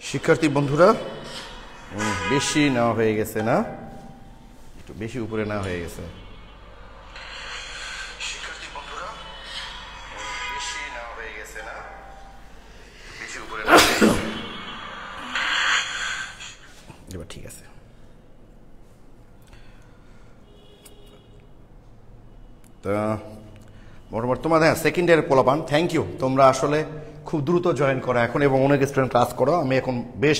শিক্ষার্থী বন্ধুরা, বেশি নেওয়া হয়ে গেছে না? একটু বেশি উপরে নেওয়া হয়ে গেছে। শিক্ষার্থী বন্ধুরা, বেশি নেওয়া হয়ে গেছে না? বেশি উপরে নেওয়া হয়ে গেছে। এবার ঠিক আছে। তা বর্তমানে সেকেন্ড ইয়ারের পোলাপান, থ্যাংক ইউ। তোমরা আসলে খুব দ্রুত জয়েন করো এখন এবং অনেক স্টুডেন্ট ক্লাস করো। আমি এখন বেশ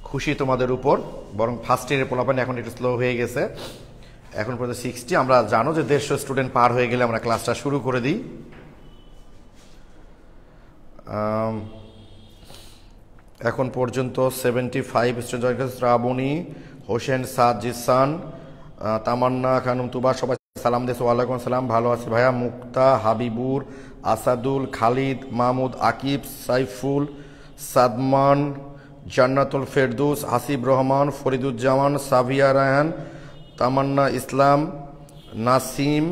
খুশি তোমাদের উপর। বরং ফার্স্ট ইয়ারের পোলাপান এখন একটু স্লো হয়ে গেছে, এখন পর্যন্ত 60। আমরা জানো যে 150 স্টুডেন্ট পার হয়ে গেলে আমরা ক্লাসটা শুরু করে দিই। এখন পর্যন্ত 75 স্টুডেন্ট জয়েন করেছে। শ্রাবণী, হোসেন, সাদ, জিসান, তামান্না খানুম, তুবা, সবাই সালাম দিয়েছে। ওয়ালাইকুম সালাম, ভালো আছি ভাইয়া। মুক্তা, হাবিবুর, আসাদুল, খালিদ, মাহমুদ, আকিব, সাইফুল, সাদমান, জান্নাতুল ফেরদৌস, হাসিব রহমান, ফরিদুজ্জামান, সাভিয়া রায়হান, তামান্না ইসলাম, নাসিম,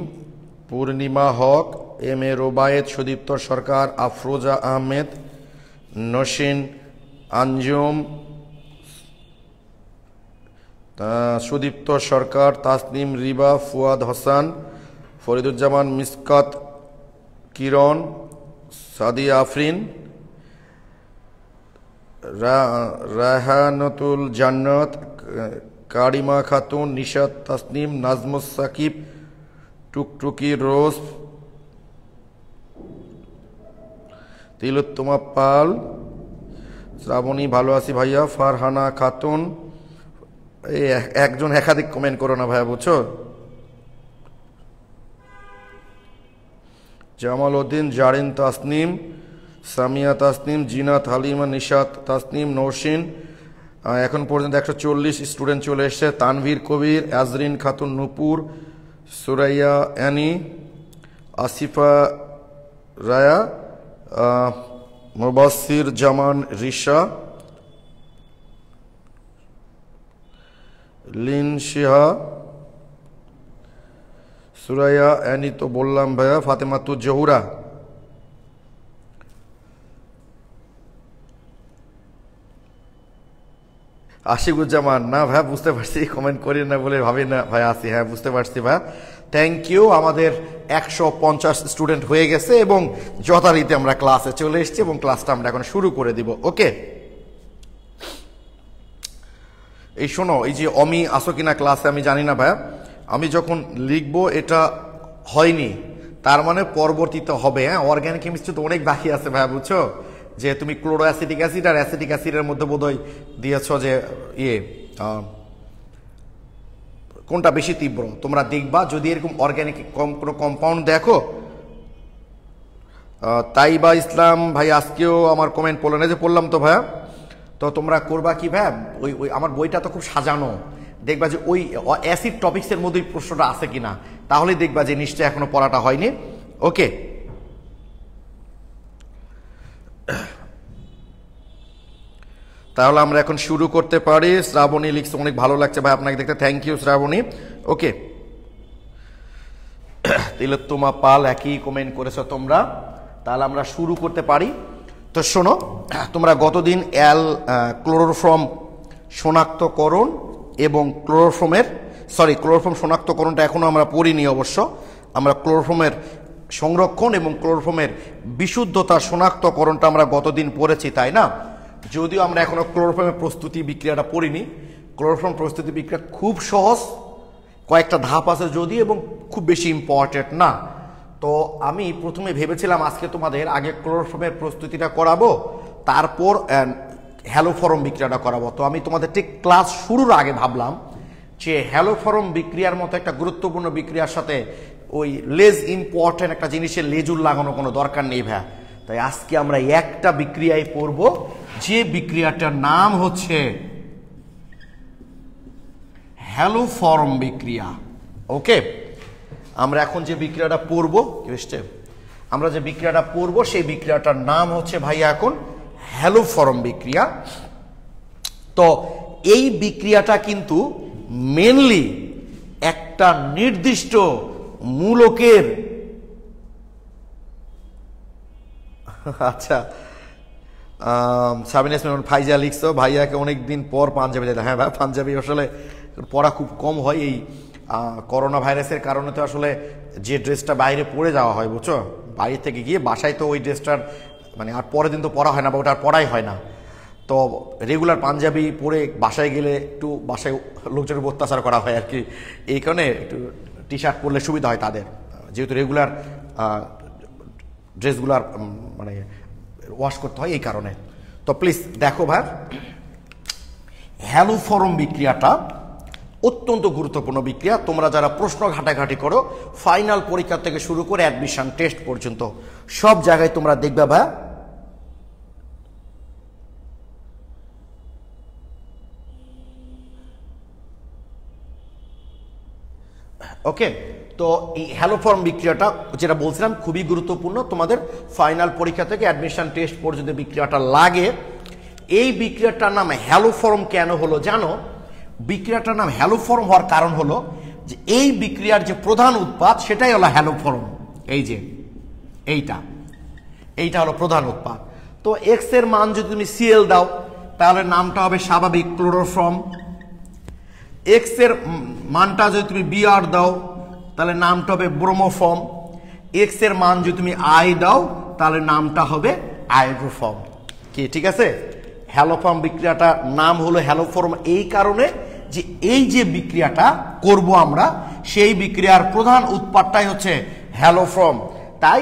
পূর্ণিমা হক, এম এ রোবায়েত, সুদীপ্ত সরকার, আফরোজা আহমেদ, নসীন, আঞ্জুম, সুদীপ্ত সরকার, তাসনিম, রিবা, ফুয়াদ হাসান, ফরিদুজ্জামান, মিসকাত, কিরণ, সাদিয়া আফরিন, রায়হানতুল জান্নাত, কারিমা খাতুন, নিশাত তাসনিম, নাজমুস সাকিব, টুকটুকি রোজ, তিলোত্তমা পাল, শ্রাবণী, ভালো আছি ভাইয়া। ফারহানা খাতুন, এই একজন একাধিক কমেন্ট করো না ভাইয়া, বুঝছো? জামাল উদ্দিন, জারিন তাসনিম, সামিয়া তাসনিম, জিনাত, হালিমা, নিশাত তাসনিম, নৌসিন। এখন পর্যন্ত 140 স্টুডেন্ট চলে এসছে। তানভীর কবির, আজরিন খাতুন, নূপুর, সুরাইয়া অ্যানি, আসিফা রায়া, মুবাসির জামান, রিশা, লিনশিহা, সুরাইয়া অ্যানি তো বললাম ভাইয়া। ফাতেমাতু জহুরা, আশিকুজ্জামান, না ভাইয়া বুঝতে পারছি, কমেন্ট করি না বলে ভাবি না ভাইয়া। আসি, হ্যাঁ বুঝতে পারছি ভাইয়া, থ্যাংক ইউ। আমাদের 150 স্টুডেন্ট হয়ে গেছে এবং যথারীতি আমরা ক্লাসে চলে এসেছি এবং ক্লাসটা আমরা এখন শুরু করে দিব। ওকে, এই শোনো, এই যে অমি আসো কিনা ক্লাসে আমি জানি না ভাইয়া। আমি যখন লিখবো এটা হয়নি, তার মানে পরবর্তীতে হবে। হ্যাঁ, অর্গানিক কেমিস্ট্রি তো অনেক বাকি আছে ভাইয়া, বুঝছো? যে তুমি ক্লোরো অ্যাসিটিক অ্যাসিড আর অ্যাসিটিক অ্যাসিডের মধ্যে বোধহয় দিয়েছ যে কোনটা বেশি তীব্র। তোমরা দেখবা যদি এরকম অর্গানিক কোনো কম্পাউন্ড দেখো। তাইবা ইসলাম ভাই আজকেও আমার কমেন্ট পড়লো না, যে পড়লাম তো ভাইয়া। তো তোমরা করবা কি ভাইয়া, ওই আমার বইটা তো খুব সাজানো, দেখবা যে ওই অ্যাসিড টপিক্সের মধ্যেই প্রশ্নটা আছে কিনা, তাহলেই দেখবা যে নিশ্চয়ই এখনো পড়াটা হয়নি। ওকে, তাহলে আমরা এখন শুরু করতে পারি। শ্রাবণী লিখছে, অনেক ভালো লাগছে ভাই আপনাকে দেখতে, থ্যাংক ইউ শ্রাবণী। ওকে, তিলোত্তমা পাল একই কমেন্ট করেছো তোমরা, তাহলে আমরা শুরু করতে পারি। তো শোনো, তোমরা গতদিন ক্লোরোফর্ম শনাক্তকরণ এবং ক্লোরোফর্ম শনাক্তকরণটা এখনো আমরা পড়িনি অবশ্য। আমরা ক্লোরোফর্মের সংরক্ষণ এবং ক্লোরোফর্মের বিশুদ্ধতা শনাক্তকরণটা আমরা গতদিন পড়েছি, তাই না? যদিও আমরা এখনো ক্লোরোফর্মের প্রস্তুতি বিক্রিয়াটা পড়িনি। ক্লোরোফর্ম প্রস্তুতি বিক্রিয়া খুব সহজ, কয়েকটা ধাপ আছে যদি, এবং খুব বেশি ইম্পর্টেন্ট না। তো আমি প্রথমে ভেবেছিলাম আজকে তোমাদের আগে ক্লোরোফর্মের প্রস্তুতিটা করাবো, তারপর হ্যালোফর্ম বিক্রিয়াটা করাবো। তো আমি তোমাদের ঠিক ক্লাস শুরুর আগে ভাবলাম যে হ্যালোফর্ম বিক্রিয়ার মতো একটা গুরুত্বপূর্ণ বিক্রিয়ার সাথে ওই লেজ ইম্পর্টেন্ট একটা জিনিসের লেজুর লাগানো কোনো দরকার নেই ভাইয়া। তাই আজকে আমরা একটা বিক্রিয়ায় পড়ব, যে বিক্রিয়াটার নাম হচ্ছে হ্যালোফর্ম বিক্রিয়া। ওকে, আমরা এখন যে বিক্রিয়াটা পড়ব, আমরা যে বিক্রিয়াটা পড়ব সেই বিক্রিয়াটার নাম হচ্ছে ভাইয়া এখন হ্যালোফর্ম বিক্রিয়া। তো এই বিক্রিয়াটা কিন্তু মেনলি একটা নির্দিষ্ট মূলকের, আচ্ছা সাবিনা ইসলাম ফাইজা লিখছো ভাইয়াকে অনেক দিন পর পাঞ্জাবি যেতে। হ্যাঁ ভাই, পাঞ্জাবি আসলে পরা খুব কম হয়, এই করোনা ভাইরাসের কারণে তো আসলে যে ড্রেসটা বাইরে পরে যাওয়া হয় বুঝছো, বাইরে থেকে গিয়ে বাসায় তো ওই ড্রেসটার মানে আর পরের দিন তো পরা হয় না বা ওটা আর পরাই হয় না। তো রেগুলার পাঞ্জাবি পরে বাসায় গেলে একটু বাসায় লোকজনের উপর অত্যাচার করা হয় আর কি, এই কারণে একটু টি শার্ট পরলে সুবিধা হয় তাদের, যেহেতু রেগুলার ড্রেসগুলার মানে ওয়াশ করতে হয় এই কারণে। তো প্লিজ দেখো ভাই, হ্যালো ফরম বিক্রিয়াটা অত্যন্ত গুরুত্বপূর্ণ বিক্রিয়া। তোমরা যারা প্রশ্ন ঘাটাঘাটি করো ফাইনাল পরীক্ষা থেকে শুরু করে অ্যাডমিশন টেস্ট পর্যন্ত সব জায়গায় তোমরা দেখবে ভাই ওকে। তো এই হ্যালো ফর্ম বিক্রিয়াটা যেটা বলছিলাম খুবই গুরুত্বপূর্ণ, তোমাদের ফাইনাল পরীক্ষা থেকে অ্যাডমিশন টেস্ট পর্যন্ত বিক্রিয়াটা লাগে। এই বিক্রিয়াটার নাম হ্যালো ফর্ম কেন হলো জানো? বিক্রিয়াটার নাম হ্যালো ফর্ম হওয়ার কারণ হলো যে এই বিক্রিয়ার যে প্রধান উৎপাদ সেটাই হলো হ্যালো ফর্ম। এই যে এইটা হলো প্রধান উৎপাদ। তো এক্স এর মান যদি তুমি সিএল দাও তাহলে নামটা হবে স্বাভাবিক ক্লোরোফর্ম। এক্স এর মানটা যদি তুমি বিআর দাও তাহলে নামটা হবে ব্রোমোফর্ম। এক্স এর মান যদি তুমি আই দাও তাহলে নামটা হবে আয়োডোফর্ম। কি ঠিক আছে? হ্যালোফর্ম বিক্রিয়াটার নাম হলো হ্যালোফর্ম এই কারণে যে এই যে বিক্রিয়াটা করব আমরা সেই বিক্রিয়ার প্রধান উৎপাদটাই হচ্ছে হ্যালোফর্ম, তাই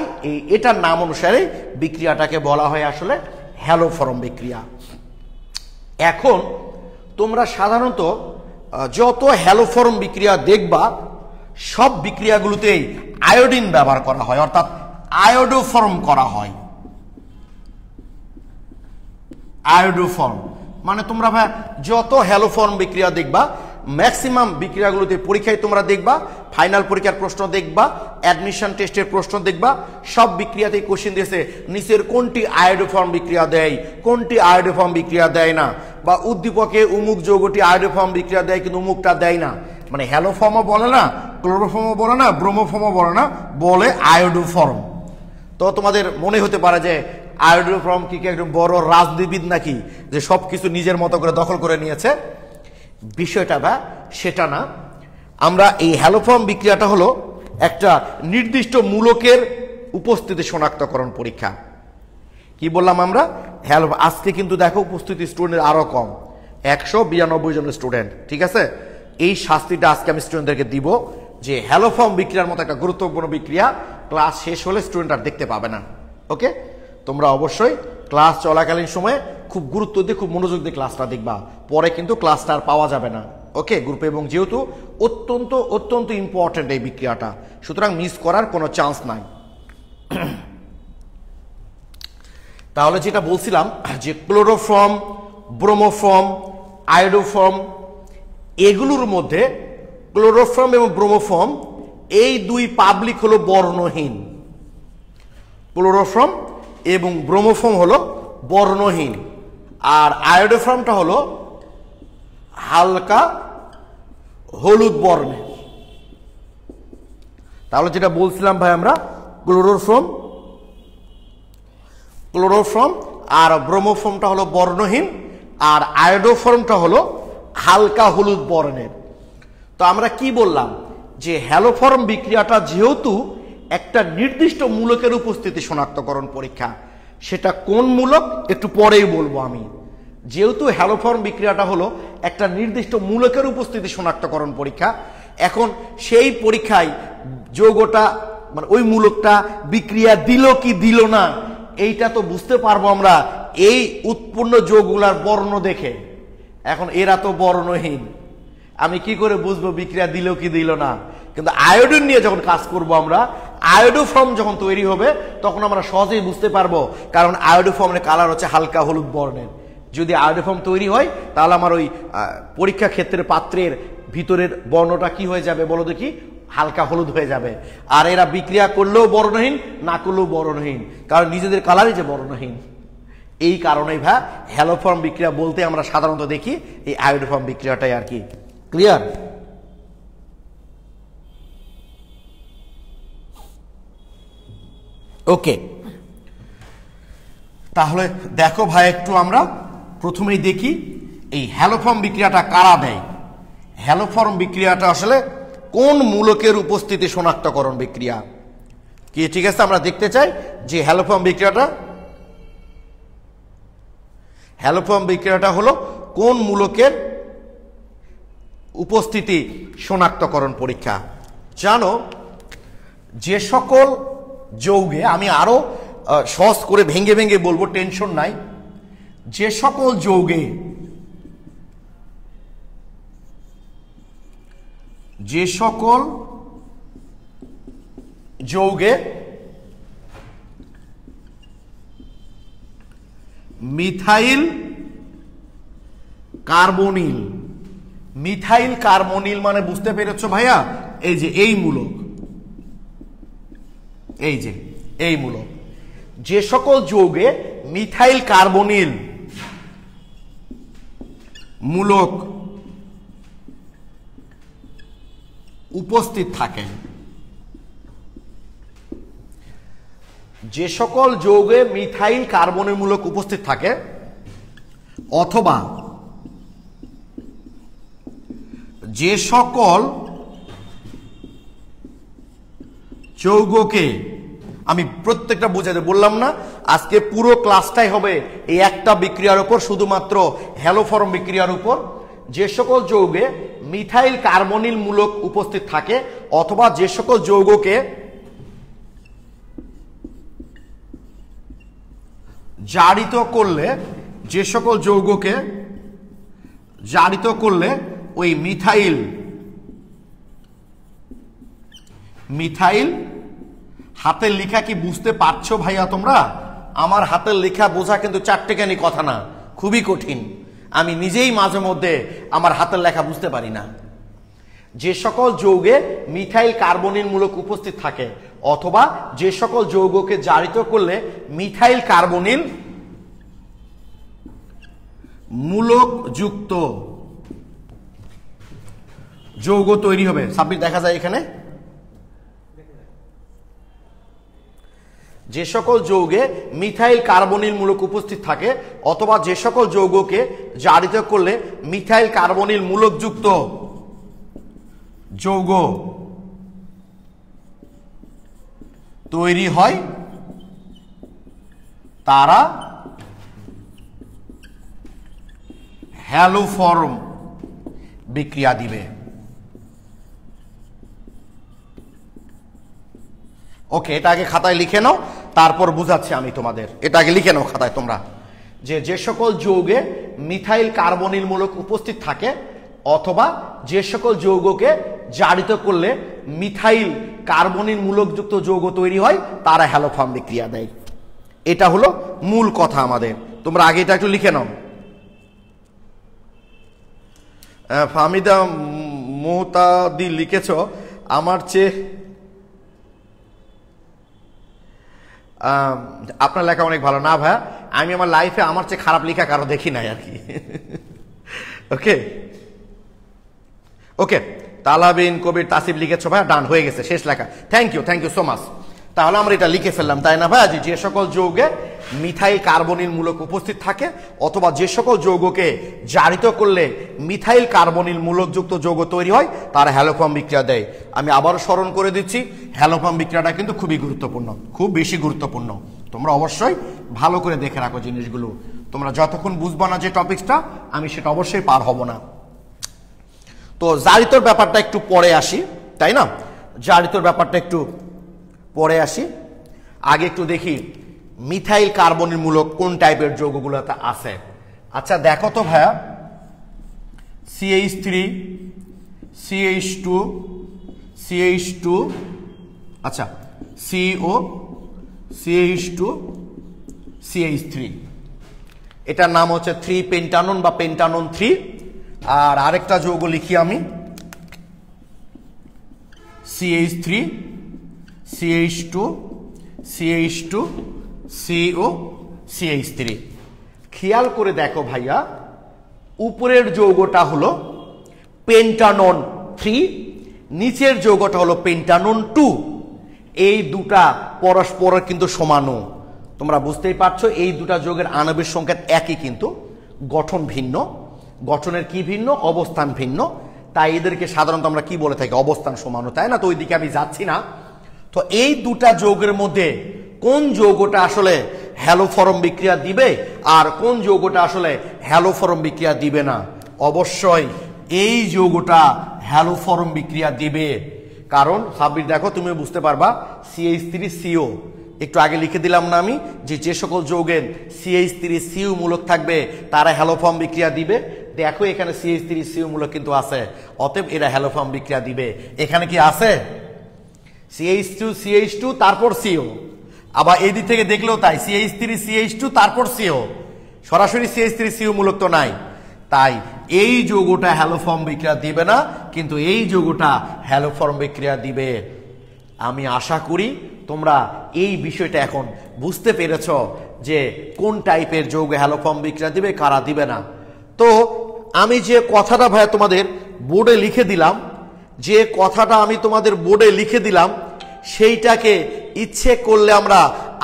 এটার নাম অনুসারে বিক্রিয়াটাকে বলা হয় আসলে হ্যালোফর্ম বিক্রিয়া। এখন তোমরা সাধারণত যত হ্যালোফর্ম বিক্রিয়া দেখবা সব বিক্রিয়াগুলোতেই আয়োডিন ব্যবহার করা হয়, অর্থাৎ আয়োডোফর্ম করা হয়। আয়োডোফর্ম মানে তোমরা ভাই যত হ্যালোফর্ম বিক্রিয়া দেখবা ম্যাক্সিমাম বিক্রিয়াগুলোতে পরীক্ষায় তোমরা দেখবা, ফাইনাল পরীক্ষার প্রশ্ন দেখবা, অ্যাডমিশন টেস্টের প্রশ্ন দেখবা, সব বিক্রিয়াতেই কোশ্চেন দিয়েছে নিচের কোনটি আয়োডোফর্ম বিক্রিয়া দেয়, কোনটি আয়োডোফর্ম বিক্রিয়া দেয় না, বা উদ্দীপকে উমুক যৌগটি আয়োডোফর্ম বিক্রিয়া দেয় কিন্তু উমুকটা দেয় না। মানে হ্যালোফর্মও বলে না, ক্লোরোফর্মও বলে না, ব্রোমোফর্মও বলে না, বলে আয়োডোফর্ম। তো তোমাদের মনে হতে পারে যে আয়োডোফর্ম কি একজন বড় রাজনীতিবিদ নাকি যে সবকিছু নিজের মতো করে দখল করে নিয়েছে? বিষয়টা বা সেটা না। আমরা এই হ্যালোফর্ম বিক্রিয়াটা হলো একটা নির্দিষ্ট মূলকের উপস্থিতি শনাক্তকরণ পরীক্ষা। কি বললাম আমরা? আজকে কিন্তু দেখো উপস্থিতি স্টুডেন্ট আরো কম, 192 জন স্টুডেন্ট। ঠিক আছে, এই শাস্তিটা আজকে আমি স্টুডেন্টদেরকে দিব যে হ্যালোফর্ম বিক্রিয়ার মতো একটা গুরুত্বপূর্ণ বিক্রিয়া ক্লাস শেষ হলে স্টুডেন্ট আর দেখতে পাবে না। ওকে, তোমরা অবশ্যই ক্লাস চলাকালীন সময়ে খুব গুরুত্ব দিয়ে খুব মনোযোগ দিয়ে ক্লাসটা দেখবা, পরে কিন্তু ক্লাসটা আর পাওয়া যাবে না। ওকে গ্রুপে, এবং যেহেতু অত্যন্ত অত্যন্ত ইম্পর্টেন্ট এই বিক্রিয়াটা, সুতরাং মিস করার কোনো চান্স নাই। তাহলে যেটা বলছিলাম যে ক্লোরোফর্ম, ব্রোমোফর্ম, আয়োডোফর্ম এগুলোর মধ্যে ক্লোরোফর্ম এবং ব্রোমোফর্ম এই দুই পাবলিক হলো বর্ণহীন। ক্লোরোফর্ম এবং ব্রোমোফর্ম হলো বর্ণহীন, আর আয়োডোফর্মটা হলো হালকা হলুদ বর্ণের। তাহলে যেটা বলছিলাম ভাই আমরা ক্লোরোফর্ম আর ব্রোমোফর্মটা হলো বর্ণহীন, আর আয়োডোফর্মটা হলো হালকা হলুদ বর্ণের। তো আমরা কি বললাম যে হ্যালোফর্ম বিক্রিয়াটা যেহেতু একটা নির্দিষ্ট মূলকের উপস্থিতি শনাক্তকরণ পরীক্ষা, সেটা কোন মূলক একটু পরেই বলবো আমি। যেহেতু হ্যালোফর্ম বিক্রিয়াটা হলো একটা নির্দিষ্ট মূলকের উপস্থিতি শনাক্তকরণ পরীক্ষা, এখন সেই পরীক্ষায় যৌগটা মানে ওই মূলকটা বিক্রিয়া দিল কি দিল না এইটা তো বুঝতে পারবো আমরা এই উৎপন্ন যৌগগুলার বর্ণ দেখে। এখন এরা তো বর্ণহীন, আমি কি করে বুঝবো বিক্রিয়া দিল কি দিল না? কিন্তু আয়োডিন নিয়ে যখন কাজ করব আমরা, আয়োডোফর্ম যখন তৈরি হবে তখন আমরা সহজেই বুঝতে পারবো, কারণ আয়োডোফর্মের কালার হচ্ছে হালকা হলুদ বর্ণের। যদি আয়োডোফর্ম তৈরি হয় তাহলে আমার ওই পরীক্ষা ক্ষেত্রের পাত্রের ভিতরের বর্ণটা কি হয়ে যাবে বলো দেখি? হালকা হলুদ হয়ে যাবে। আর এরা বিক্রিয়া করলেও বর্ণহীন, না করলেও বর্ণহীন, কারণ নিজেদের কালারই যে বর্ণহীন। এই কারণেই ভাই হ্যালোফর্ম বিক্রিয়া বলতে আমরা সাধারণত দেখি এই আয়োডোফর্ম বিক্রিয়াটাই আর কি। ক্লিয়ার? ওকে, তাহলে দেখো ভাই, একটু আমরা প্রথমেই দেখি এই হ্যালোফর্ম বিক্রিয়াটা কারা দেয়। হ্যালোফর্ম বিক্রিয়াটা আসলে কোন মূলকের উপস্থিতি শনাক্তকরণ বিক্রিয়া কি, ঠিক আছে? আমরা দেখতে চাই যে হ্যালোফর্ম বিক্রিয়াটা হলো কোন মূলকের উপস্থিতি শনাক্তকরণ পরীক্ষা। জানো, যে সকল যৌগে, আমি আরো সহজ করে ভেঙে ভেঙে বলবো, টেনশন নাই, যে সকল যৌগে মিথাইল কার্বনিল মানে বুঝতে পেরেছো ভাইয়া? এই যে এই মূলক, যে সকল যৌগে মিথাইল কার্বনিল মূলক উপস্থিত থাকে, যে সকল যৌগে মিথাইল কার্বনিল মূলক উপস্থিত থাকে, অথবা যে সকল যৌগকে, আমি প্রত্যেকটা বোঝাতে বললাম না, আজকে পুরো ক্লাসটাই হবে এই একটা বিক্রিয়ার উপর, শুধুমাত্র হ্যালোফর্ম বিক্রিয়ার উপর। যে সকল যৌগে মিথাইল কার্বনিল মূলক উপস্থিত থাকে, অথবা যে সকল যৌগকে জারিত করলে ওই মিথাইল হাতের লেখা কি বুঝতে পারছো ভাইয়া তোমরা? আমার হাতের লেখা বোঝা কিন্তু চারটেখানি কথা না, খুবই কঠিন। আমি নিজেই মাঝে মধ্যে আমার হাতের লেখা বুঝতে পারি না। যে সকল যৌগে মিথাইল কার্বনিল মূলক উপস্থিত থাকে, অথবা যে সকল যৌগকে জারিত করলে মিথাইল কার্বনিল মূলক যুক্ত যৌগ তৈরি হবে। সাব্বির দেখা যায় এখানে, যে সকল যৌগে মিথাইল কার্বনিল মূলক উপস্থিত থাকে, অথবা যে সকল যৌগকে জারিত করলে মিথাইল কার্বনিল মূলক যুক্ত যৌগ তৈরি হয়, তারা হ্যালোফর্ম বিক্রিয়া দিবে। ওকে, এটা আগে খাতায় লিখে নাও, তারপর বুঝাচ্ছি আমি তোমাদের। এটা আগে লিখে নাও খাতায় তোমরা, যে সকল যৌগে মিথাইল কার্বনিল মূলক উপস্থিত থাকে, অথবা যে সকল যৌগকে জারিত করলে মিথাইল কার্বনিল মূলকযুক্ত যৌগ তৈরি হয়, তারা হ্যালোফর্ম বিক্রিয়া দেয়। এটা হলো মূল কথা আমাদের। তোমরা আগে এটা একটু লিখে নাও। ফাহমিদা মোহতাদি লিখেছ, আমার চেয়ে আপনার লেখা অনেক ভালো। না ভাইয়া, আমি আমার লাইফে আমার চেয়ে খারাপ লেখা কারো দেখি নাই আর কি। ওকে ওকে, তালাবিন কবির তাসিফ লিখেছো ভাইয়া, ডান হয়ে গেছে, শেষ লেখা। Thank you so much. তাহলে আমরা এটা লিখে ফেললাম, তাই না ভাইয়া? যে সকল যৌগে মিথাইল কার্বনিল মূলক উপস্থিত থাকে, অথবা যে সকল যৌগকে জারিত করলে মিথাইল কার্বনিল মূলকযুক্ত যৌগ তৈরি হয়, তারা হ্যালোফর্ম বিক্রিয়া দেয়। আমি আবারও স্মরণ করে দিচ্ছি, হ্যালোফর্ম বিক্রিয়াটা কিন্তু খুবই গুরুত্বপূর্ণ, খুব বেশি গুরুত্বপূর্ণ। তোমরা অবশ্যই ভালো করে দেখে রাখো জিনিসগুলো। তোমরা যতক্ষণ বুঝবা না যে টপিকসটা, আমি সেটা অবশ্যই পার হব না। তো জারিতর ব্যাপারটা একটু পরে আসি, তাই না? জারিতর ব্যাপারটা একটু পরে আসি। আগে একটু দেখি মিথাইল কার্বনিল মূলক কোন টাইপের যৌগগুলোতে আছে। আচ্ছা দেখো তো ভাইয়া, CH3 CH2 CH2, আচ্ছা CO CH2 CH3, এটার নাম হচ্ছে 3 পেন্টানন বা পেন্টানন 3। আর আরেকটা যৌগ লিখি আমি, CH3 CH2 CH2 CO CH3। খেয়াল করে দেখো ভাইয়া, উপরের যৌগটা হলো পেন্টানন 3, নিচের যৌগটা হলো পেন্টানন 2। এই দুটা পরস্পর কিন্তু সমানু, তোমরা বুঝতেই পারছো এই দুটা যৌগের আণবিক সংকেত একই, কিন্তু গঠন ভিন্ন। গঠনের কি ভিন্ন? অবস্থান ভিন্ন। তাই এদেরকে সাধারণত আমরা কি বলে থাকি? অবস্থান সমান, তাই না? তো ওইদিকে আমি যাচ্ছি না। তো এই দুটা যৌগের মধ্যে কোন যৌগটা আসলে হ্যালোফর্ম বিক্রিয়া দিবে আর কোন যৌগটা আসলে হ্যালোফর্ম বিক্রিয়া দিবে না? অবশ্যই এই যৌগটা হ্যালোফর্ম বিক্রিয়া দিবে। কারণ সাব্বির দেখো, তুমি বুঝতে পারবা CH3CO একটু আগে লিখে দিলাম না আমি, যে সকল যৌগের CH3CO মূলক থাকবে তারা হ্যালোফর্ম বিক্রিয়া দিবে। দেখো এখানে CH3CO মূলক কিন্তু আছে, অতএব এরা হ্যালোফর্ম বিক্রিয়া দিবে। এখানে কি আছে? CH2 তারপর CO। আবার এই দিক থেকে দেখলেও তাই, CH3CH2 তারপর CO। সরাসরি CH3CO মূলক তো নাই, তাই এই যৌগটা হ্যালোফর্ম বিক্রিয়া দিবে না, কিন্তু এই যৌগটা হ্যালোফর্ম বিক্রিয়া দিবে। আমি আশা করি তোমরা এই বিষয়টা এখন বুঝতে পেরেছ যে কোন টাইপের যৌগ হ্যালোফর্ম বিক্রিয়া দিবে, কারা দিবে না। তো আমি যে কথাটা ভাই তোমাদের বোর্ডে লিখে দিলাম, যে কথাটা আমি তোমাদের বোর্ডে লিখে দিলাম, সেইটাকে ইচ্ছে করলে আমরা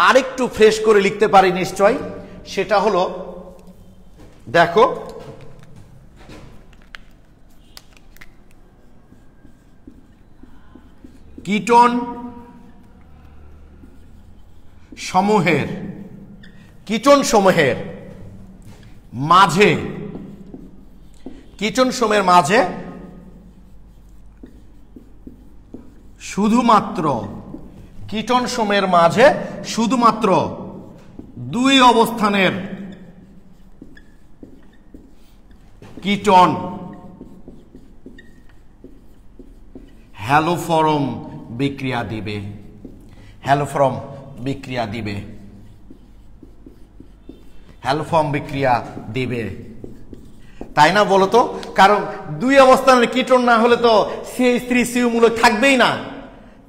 আরেকটু ফ্রেশ করে লিখতে পারি নিশ্চয়। সেটা হলো, দেখো কিটোন সমূহের মাঝে শুধুমাত্র দুই অবস্থানের কিটোন হ্যালোফর্ম বিক্রিয়া দিবে। হ্যালোফর্ম বিক্রিয়া দিবে, তাই না বলো তো? কারণ দুই অবস্থানের কিটোন না হলে তো CH3CO মূলক থাকবেই না।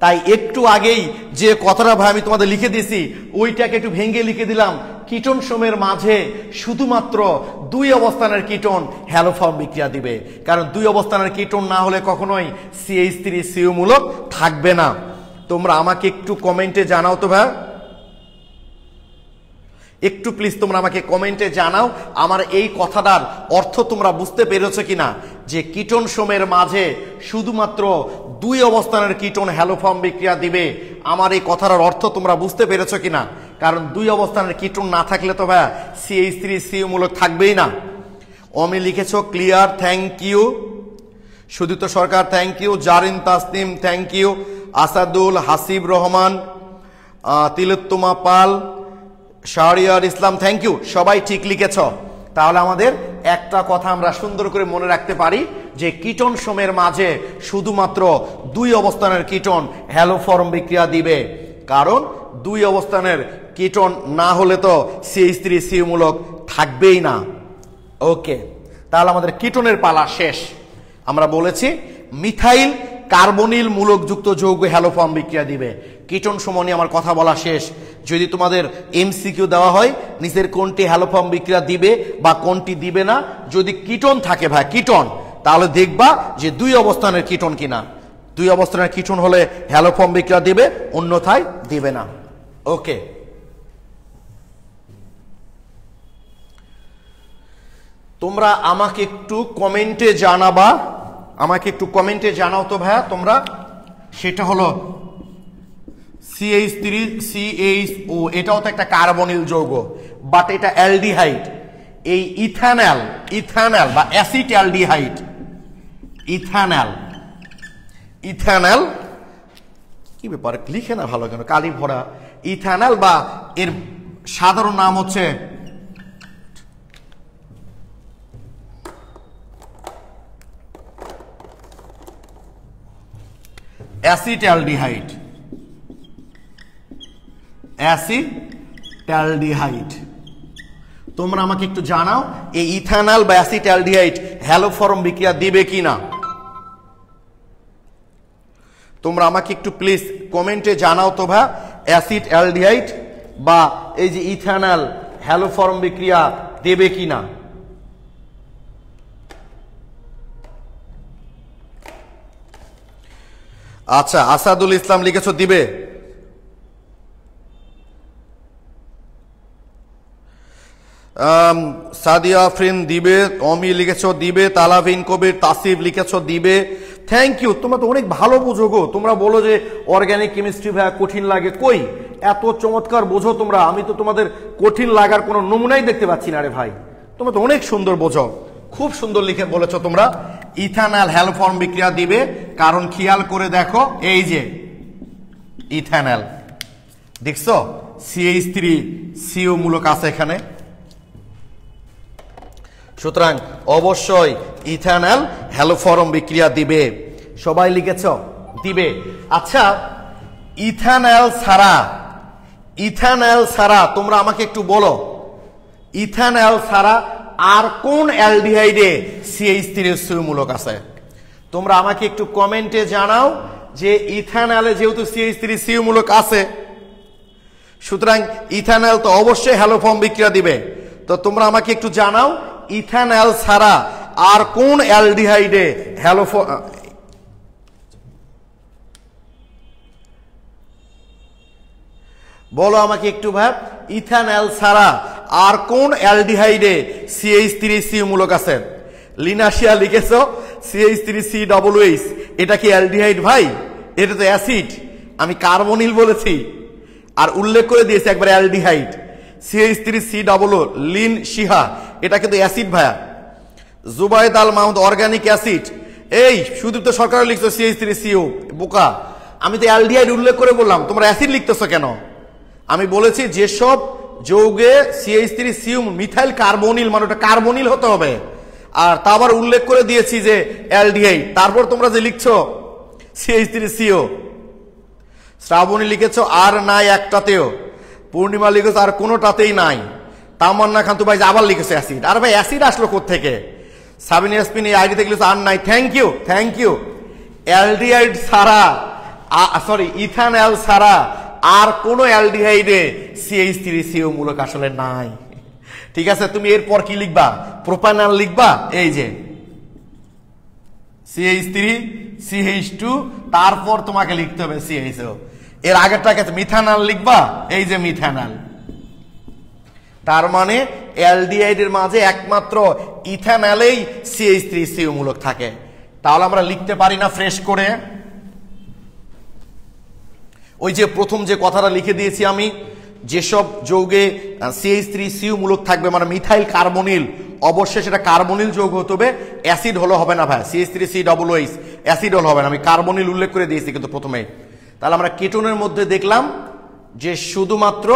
তাই একটু আগেই যে কথাটা ভাই আমি তোমাদের লিখে দিয়েছি, ওইটাকে একটু ভেঙে লিখে দিলাম, কিটোন সমূহের মাঝে শুধুমাত্র দুই অবস্থানের কিটোন হ্যালোফর্ম বিক্রিয়া দিবে। কারণ দুই অবস্থানের কিটোন না হলে কখনোই CH3CO মূলক থাকবে না। তোমরা আমাকে একটু কমেন্টে জানাও তো ভাই, একটু প্লিজ তোমরা আমাকে কমেন্টে জানাও আমার এই কথাটার অর্থ তোমরা বুঝতে পেরেছো কিনা, যে কিটোন সমূহের মাঝে শুধুমাত্র দুই অবস্থানের কিটোন হ্যালোফর্ম বিক্রিয়া দিবে। আমার এই কথাটার অর্থ তোমরা বুঝতে পেরেছো কিনা? কারণ দুই অবস্থানের কিটোন না থাকলে তো ভাই CH3CO মূলক থাকবেই না। অমি লিখেছো clear, thank you. Sudit Sarkar thank you, Jarin Tasnim thank you, Asadul, Hasib Rahman, Tilottama Pal, Shahriar Islam thank you. সবাই ঠিক লিখেছ। তাহলে আমাদের একটা কথা আমরা সুন্দর করে মনে রাখতে পারি যে কিটোন সমূহের মাঝে শুধুমাত্র দুই অবস্থানের কিটোন হ্যালোফর্ম বিক্রিয়া দিবে। কারণ দুই অবস্থানের কিটোন না হলে তো CH3CO মূলক থাকবেই না। ওকে, তাহলে আমাদের কিটোনের পালা শেষ। আমরা বলেছি মিথাইল কার্বনিল মূলকযুক্ত যৌগ হ্যালোফর্ম বিক্রিয়া দিবে। কিটোন সমূহ নিয়ে আমার কথা বলা শেষ। যদি তোমাদের MCQ দেওয়া হয় নিচের কোনটি হ্যালোফর্ম বিক্রিয়া দিবে বা কোনটি দিবে না, যদি কিটোন থাকে ভাই কিটোন, তাহলে দেখবা যে দুই অবস্থানের কিটোন কিনা। দুই অবস্থানের কিটোন হলে হ্যালোফর্ম বিক্রিয়া দিবে, অন্যথায় দিবে না। ওকে, তোমরা আমাকে একটু কমেন্টে জানাবা, আমাকে একটু কমেন্টে জানাও তো ভাইয়া তোমরা। সেটা হলো CH3CHO, এটাও তো একটা কার্বনিল যৌগ, বাট এটা অ্যালডিহাইড। এই ইথানল বা অ্যাসিটালডিহাইড, ইথানল কি ব্যাপার লিখে না ভালো কেন, কালি ভরা। ইথানল বা এর সাধারণ নাম হচ্ছে অ্যাসিটালডিহাইড। তোমরা আমাকে একটু জানাও এই ইথানল বা অ্যাসিটালডিহাইড হ্যালোফর্ম বিক্রিয়া দিবে কিনা। তোমরা আমাকে একটু প্লিজ কমেন্টে জানাও তো ভাই, অ্যাসিটালডিহাইড বা এই যে ইথানল হ্যালোফর্ম বিক্রিয়া দেবে কিনা। আচ্ছা, আসাদুল ইসলাম লিখেছো দিবে। সাদিয়া আফরিন দিবে, অমি লিখেছ দিবে, তালাভিন কবির, তাসিফ লিখেছ দিবে। থ্যাংক ইউ, তোমরা তো অনেক ভালো বোঝো গো। তোমরা বলো যে অর্গানিক কেমিস্ট্রি ভাইয়া কঠিন লাগে, কই এত চমৎকার বোঝো তোমরা। আমি তো তোমাদের কঠিন লাগার কোনো নমুনাই দেখতে পাচ্ছি না রে ভাই। তোমরা তো অনেক সুন্দর বোঝো, খুব সুন্দর লিখে বলেছো তোমরা। ইথানল হ্যালোফর্ম বিক্রিয়া দিবে, কারণ খেয়াল করে দেখো এই যে ইথানল দেখছো CH3CO মূলক আছে এখানে, সুতরাং অবশ্যই ইথানল হ্যালোফর্ম বিক্রিয়া দিবে। সবাই লিখেছ দিবে। আচ্ছা, ইথানল ছাড়া তোমরা আমাকে একটু বলো, ইথানল ছাড়া আর কোন অ্যালডিহাইডে CH3CO মূলক আছে? তোমরা আমাকে একটু কমেন্টে জানাও যে ইথানলে যেহেতু CH3CO মূলক আছে, সুতরাং ইথানল তো অবশ্যই হ্যালোফর্ম বিক্রিয়া দিবে। তো তোমরা আমাকে একটু জানাও ইথানল ছাড়া আর কোন অ্যালডিহাইডে বলো আমাকে একটু ভাব, ইথানল ছাড়া আর কোন অ্যালডিহাইডে CH3CO মূলক আছে? লিনাশিয়া লিখেছো CH3COOH, এটা কি অ্যালডিহাইড ভাই? এটা তো অ্যাসিড। আমি কার্বনিল বলেছি আর উল্লেখ করে দিয়েছি একবার অ্যালডিহাইড। CH3COO লিন শিহা, এটা কিন্তু অ্যাসিড ভাইয়া। Zubaid Al Mahmud organic acid. এই সুদীপ্ত সরকার লিখছো CH3CO, বোকা। আমি তো অ্যালডিহাইড উল্লেখ করে বললাম, তোমরা অ্যাসিড লিখতেছো কেন? আমি বলেছি যেসব যৌগে CH3CO মিথাইল কার্বনিল, মানে ওটা কার্বনিল হতে হবে। আর তা আবার উল্লেখ করে দিয়েছি যে অ্যালডিহাইড, তারপর তোমরা যে লিখছো CH3CO। শ্রাবণী লিখেছো আর নাই একটাতেও। পূর্ণিমা লিখেছো আর কোনোটাতেই নাই। তামান্না খান তো ভাই আবার লিখেছে অ্যাসিড। আর ভাই অ্যাসিড আসলো কোত্থেকে? সাবিনা ইয়াসমিন এই আইডি থেকে লিখেছো আর নাই। Thank you. অ্যালডিহাইড ছাড়া, সরি ইথানল ছাড়া আর কোন অ্যালডিহাইডে CH3CO মূলক আসলে নাই। ঠিক আছে, তুমি এরপর কি লিখবা? প্রোপানল লিখবা, এই যে CH3 CH2, তারপর তোমাকে লিখতে হবে CHO। এর আগেরটাকে মিথানল লিখবা, এই যে মিথানল। তার মানে অ্যালডিহাইডের মাঝে একমাত্র ইথানলেই CH3CO মূলক থাকে। তাহলে আমরা লিখতে পারি না ফ্রেশ করে? ওই যে প্রথম যে কথাটা লিখে দিয়েছি আমি, যেসব যৌগে CH3CO মূলক থাকবে, মানে মিথাইল কার্বনিল, অবশ্যই সেটা কার্বনিল যৌগ হতে হবে, অ্যাসিড হলো হবে না ভাই। CH3COOH অ্যাসিড হলো হবে না, আমি কার্বনিল উল্লেখ করে দিয়েছি কিন্তু প্রথমে। তাহলে আমরা কিটোনের মধ্যে দেখলাম যে শুধুমাত্র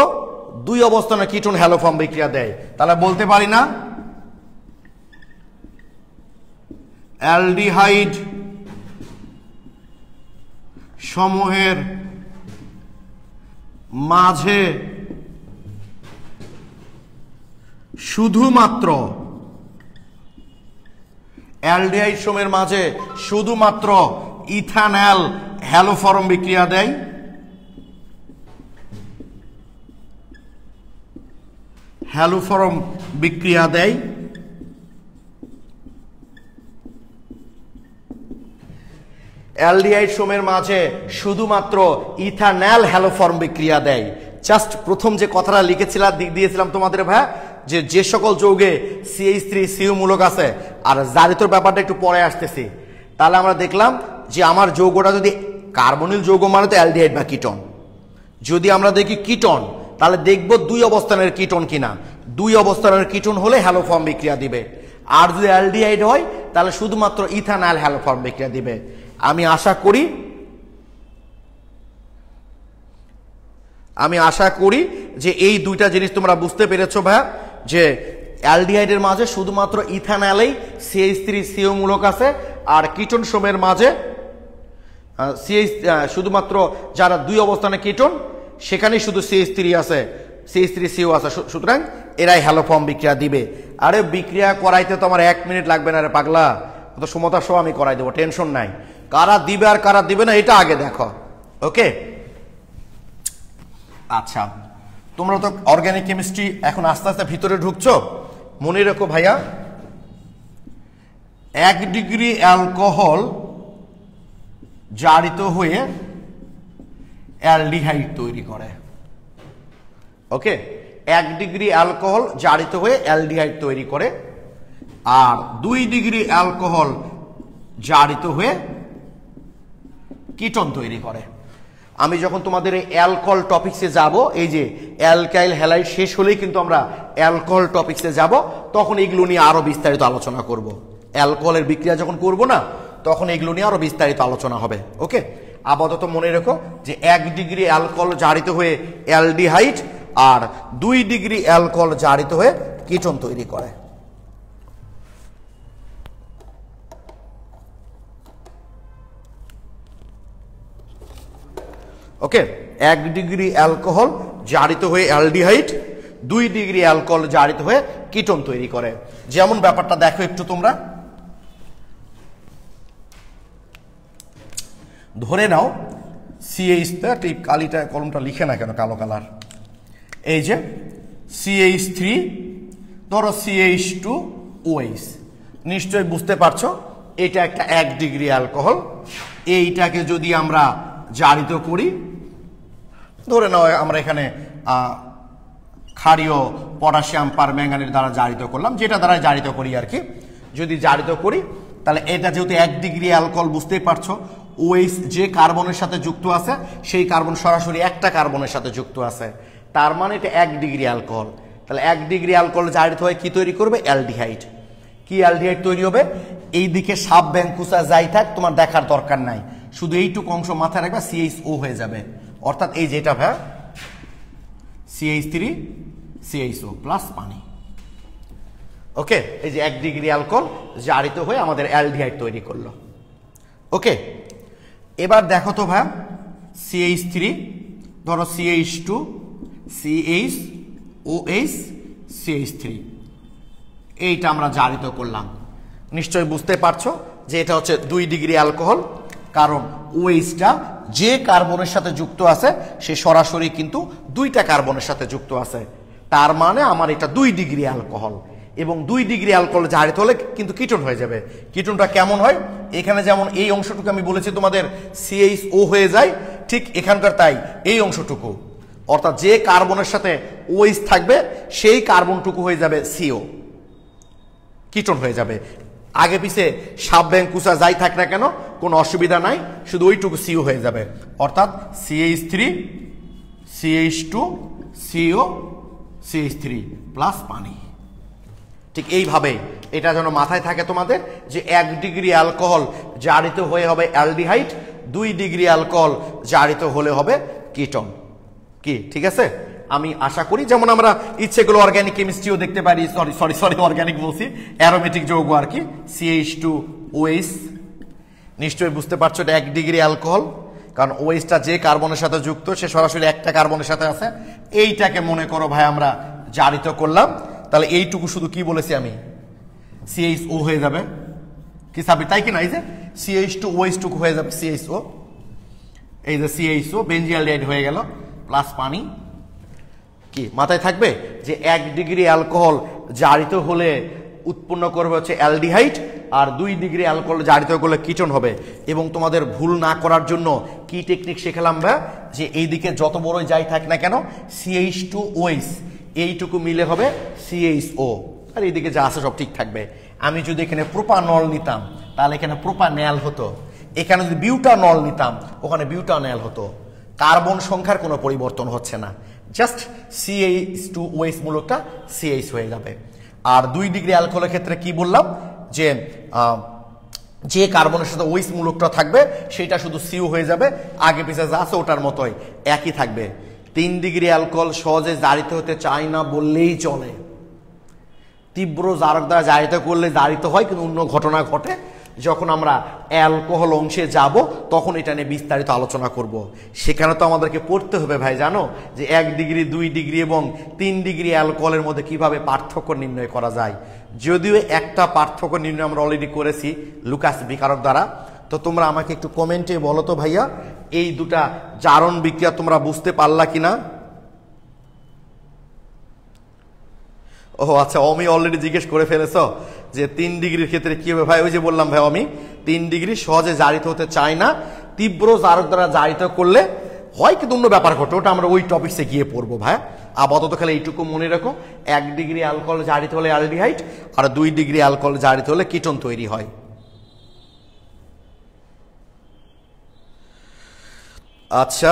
দুই অবস্থানে কিটোন হ্যালোফর্ম বিক্রিয়া দেয়। তাহলে বলতে পারি না অ্যালডিহাইড সমূহের মাঝে শুধুমাত্র অ্যালডিহাইড সমূহের মাঝে শুধুমাত্র ইথানল হ্যালোফর্ম বিক্রিয়া দেয়। হ্যালোফর্ম বিক্রিয়া দেয়। অ্যালডিহাইড সমূহের মাঝে শুধুমাত্র ইথানল হ্যালোফর্ম বিক্রিয়া দেয়। জাস্ট প্রথম যে কথাটা লিখেছিলাম দিয়েছিলাম তোমাদের ভাই, যে সকল যৌগে CH3CO মূলক আছে, আর জারিতর ব্যাপারটা একটু পরে আসতেছি। তাহলে আমরা দেখলাম যে আমার যৌগটা যদি কার্বনিল যৌগ মানে তো অ্যালডিহাইড বা কিটোন। যদি আমরা দেখি কিটোন, তাহলে দেখব দুই অবস্থানের কিটোন কিনা। দুই অবস্থানের কিটোন হলে হ্যালোফর্ম বিক্রিয়া দিবে। আর যদি অ্যালডিহাইড হয় তাহলে শুধুমাত্র ইথানল হ্যালোফর্ম বিক্রিয়া দিবে। আমি আশা করি যে এই দুইটা জিনিস তোমরা বুঝতে পেরেছো ভাই, যে অ্যালডিহাইডের মাঝে শুধুমাত্র ইথানলেই CH3CO মূলক আছে, আর কিটোন সমূহের মাঝে শুধুমাত্র যারা দুই অবস্থানে কিটোন সেখানেই শুধু CH3CO আছে। সুতরাং এরাই হ্যালোফর্ম বিক্রিয়া দিবে। আরে বিক্রিয়া করাইতে তো আমার 1 মিনিট লাগবে না রে পাগলা, তো সমতা সহ আমি করাই দেবো, টেনশন নাই। কারা দিবে আর কারা দিবে না এটা আগে দেখো, ওকে? আচ্ছা, তোমরা তো অর্গানিক কেমিস্ট্রি এখন আস্তে আস্তে ভিতরে ঢুকছো। মনে রেখো ভাইয়া, 1 ডিগ্রি অ্যালকোহল জারিত হয়ে অ্যালডিহাইড তৈরি করে। ওকে, 1 ডিগ্রি অ্যালকোহল জারিত হয়ে অ্যালডিহাইড তৈরি করে, আর 2 ডিগ্রি অ্যালকোহল জারিত হয়ে কিটোন তৈরি করে। আমি যখন তোমাদের এই অ্যালকোহল টপিক্সে যাব, এই যে অ্যালকাইল হ্যালাইড শেষ হলেই কিন্তু আমরা অ্যালকোহল টপিক্সে যাব, তখন এগুলো নিয়ে আরো বিস্তারিত আলোচনা করব। অ্যালকোহলের বিক্রিয়া যখন করব না, তখন এগুলো নিয়ে আরো বিস্তারিত আলোচনা হবে। ওকে, আপাতত মনে রেখো যে 1 ডিগ্রি অ্যালকোহল জারিত হয়ে অ্যালডিহাইড আর 2 ডিগ্রি অ্যালকোহল জারিত হয়ে কিটোন তৈরি করে। ওকে, 1 ডিগ্রি অ্যালকোহল জারিত হয়ে অ্যালডিহাইড, 2 ডিগ্রি অ্যালকোহল জারিত হয়ে কিটোন তৈরি করে। যেমন ব্যাপারটা দেখো একটু তোমরা, ধরে নাও CH, এই কালিটা কলমটা লিখে না কেন কালো কালার, এই যে CH3 ধরো CH2OH, নিশ্চয়ই বুঝতে পারছো এটা একটা 1 ডিগ্রি অ্যালকোহল। এইটাকে যদি আমরা জারিত করি, ধরে নাও আমরা এখানে ক্ষারীয় পটাশিয়াম পারম্যাঙ্গানেট দ্বারা জারিত করলাম, যেটা দ্বারা জারিত করি আর কি, যদি জারিত করি তাহলে এটা যেহেতু 1 ডিগ্রি অ্যালকোহল, বুঝতেই পারছো OH যে কার্বনের সাথে যুক্ত আছে সেই কার্বন সরাসরি একটা কার্বনের সাথে যুক্ত আছে, তার মানে এটা 1 ডিগ্রি অ্যালকোহল। তাহলে 1 ডিগ্রি অ্যালকোহল জারিত হয়ে কি তৈরি করবে? অ্যালডিহাইড। কি অ্যালডিহাইড তৈরি হবে? এই দিকে সাব ব্যাংকুসা যাই থাক তোমার দেখার দরকার নাই, শুধু এইটুকু অংশ মাথায় রাখবা, CHO হয়ে যাবে। অর্থাৎ এই যেটা ভাই CH3 CHO প্লাস পানি। ওকে, এই যে 1 ডিগ্রি অ্যালকোহল জারিত হয়ে আমাদের অ্যালডিহাইড তৈরি করলো। ওকে, এবার দেখো তো ভাই CH3 ধরো CH2 CHOH CH3, এইটা আমরা জারিত করলাম। নিশ্চয়ই বুঝতে পারছো যে এটা হচ্ছে 2 ডিগ্রি অ্যালকোহল, কারণ OHটা যে কার্বনের সাথে যুক্ত আছে সে সরাসরি কিন্তু 2টা কার্বনের সাথে যুক্ত আছে, তার মানে আমার এটা 2 ডিগ্রি অ্যালকোহল। এবং 2 ডিগ্রি অ্যালকোহল জারিত হলে কিন্তু কিটোন হয়ে যাবে। কিটোনটা কেমন হয়? এখানে যেমন এই অংশটুকু আমি বলেছি তোমাদের CHO হয়ে যায়, ঠিক এখানকার তাই এই অংশটুকু, অর্থাৎ যে কার্বনের সাথে OH থাকবে সেই কার্বনটুকু হয়ে যাবে CO, কিটোন হয়ে যাবে। আগে পিছে সাব ব্যাংকুসা যাই থাক না কেন কোনো অসুবিধা নাই, শুধু ওইটুকু CO হয়ে যাবে। অর্থাৎ CH3 CH2 CO CH3 plus পানি। ঠিক এইভাবে এটা যেন মাথায় থাকে তোমাদের যে 1 ডিগ্রি অ্যালকোহল জারিত হয়ে হবে অ্যালডিহাইড, 2 ডিগ্রি অ্যালকোহল জারিত হলে হবে কিটোন। কি ঠিক আছে? আমি আশা করি যেমন আমরা ইচ্ছেগুলো অর্গানিক কেমিস্ট্রিও দেখতে পারি, সরি অর্গানিক বলছি, অ্যারোমেটিক যৌগ আর কি, CH2OH। নিশ্চয়ই বুঝতে পারছো এটা 1 ডিগ্রি অ্যালকোহল, কারণ OHটা যে কার্বনের সাথে যুক্ত সে সরাসরি একটা কার্বনের সাথে আছে। এইটাকে মনে করো ভাই আমরা জারিত করলাম, তাহলে এইটুকু শুধু কি বলেছি আমি, CHO হয়ে যাবে। কি সাবি তাই কি না? এই যে CH2OH টুকু হয়ে যাবে CHO, এই যে CHO বেনজিয়ালডিহাইড হয়ে গেল প্লাস পানি। কি মাথায় থাকবে যে 1 ডিগ্রি অ্যালকোহল জারিত হলে উৎপন্ন করবে হচ্ছে অ্যালডিহাইড, আর 2 ডিগ্রি অ্যালকোহল জারিত করলে কিটোন হবে। এবং তোমাদের ভুল না করার জন্য কি টেকনিক শেখালাম ভাই, যে এইদিকে যত বড়ই যাই থাক না কেন CH2OH এইটুকু মিলে হবে CHO, আর এইদিকে যা আছে সব ঠিক থাকবে। আমি যদি এখানে প্রোপানল নিতাম তাহলে এখানে প্রোপানেল হতো, এখানে যদি বিউটানল নিতাম ওখানে বিউটানেল হতো। কার্বন সংখ্যার কোনো পরিবর্তন হচ্ছে না, জাস্ট CH2OH মূলকটা CH হয়ে যাবে। আর 2 ডিগ্রি অ্যালকোহলের ক্ষেত্রে কি বললাম, যে যে কার্বনের সাথে OH মূলকটা থাকবে সেটা শুধু CO হয়ে যাবে, আগে পিছিয়ে যা আছে ওটার মতোই একই থাকবে। 3 ডিগ্রি অ্যালকোহল সহজে জারিত হতে চায় না বললেই চলে। তীব্র জারক দ্বারা জারিত করলে জারিত হয়, কিন্তু অন্য ঘটনা ঘটে। যখন আমরা অ্যালকোহল অংশে যাব তখন এটা নিয়ে বিস্তারিত আলোচনা করব। সেখানে তো আমাদেরকে পড়তে হবে ভাই, জানো যে 1 ডিগ্রি 2 ডিগ্রি এবং 3 ডিগ্রি অ্যালকোহলের মধ্যে কিভাবে পার্থক্য নির্ণয় করা যায়। যদিও একটা পার্থক্য নির্ণয় আমরা অলরেডি করেছি লুকাস বিকারক দ্বারা। তো তোমরা আমাকে একটু কমেন্টে বলো তো ভাইয়া, এই দুটা জারণ বিক্রিয়া তোমরা বুঝতে পারলা কিনা? ও আচ্ছা, অমি অলরেডি জিজ্ঞেস করে ফেলেছ যে 3 ডিগ্রির ক্ষেত্রে কি হবে ভাই। ওই যে বললাম ভাই, অমি 3 ডিগ্রি সহজে জারিত হতে চায় না, তীব্র জারক দ্বারা জারিত করলে হয়, কিন্তু অন্য ব্যাপার ঘটে, ওটা আমরা ওই টপিকসে গিয়ে পড়বো ভাই। আপাতত খালি এইটুকু মনে রাখো, 1 ডিগ্রি অ্যালকোহল জারিত হলে অ্যালডিহাইড আর 2 ডিগ্রি অ্যালকোহল জারিত হলে কিটোন তৈরি হয়। আচ্ছা,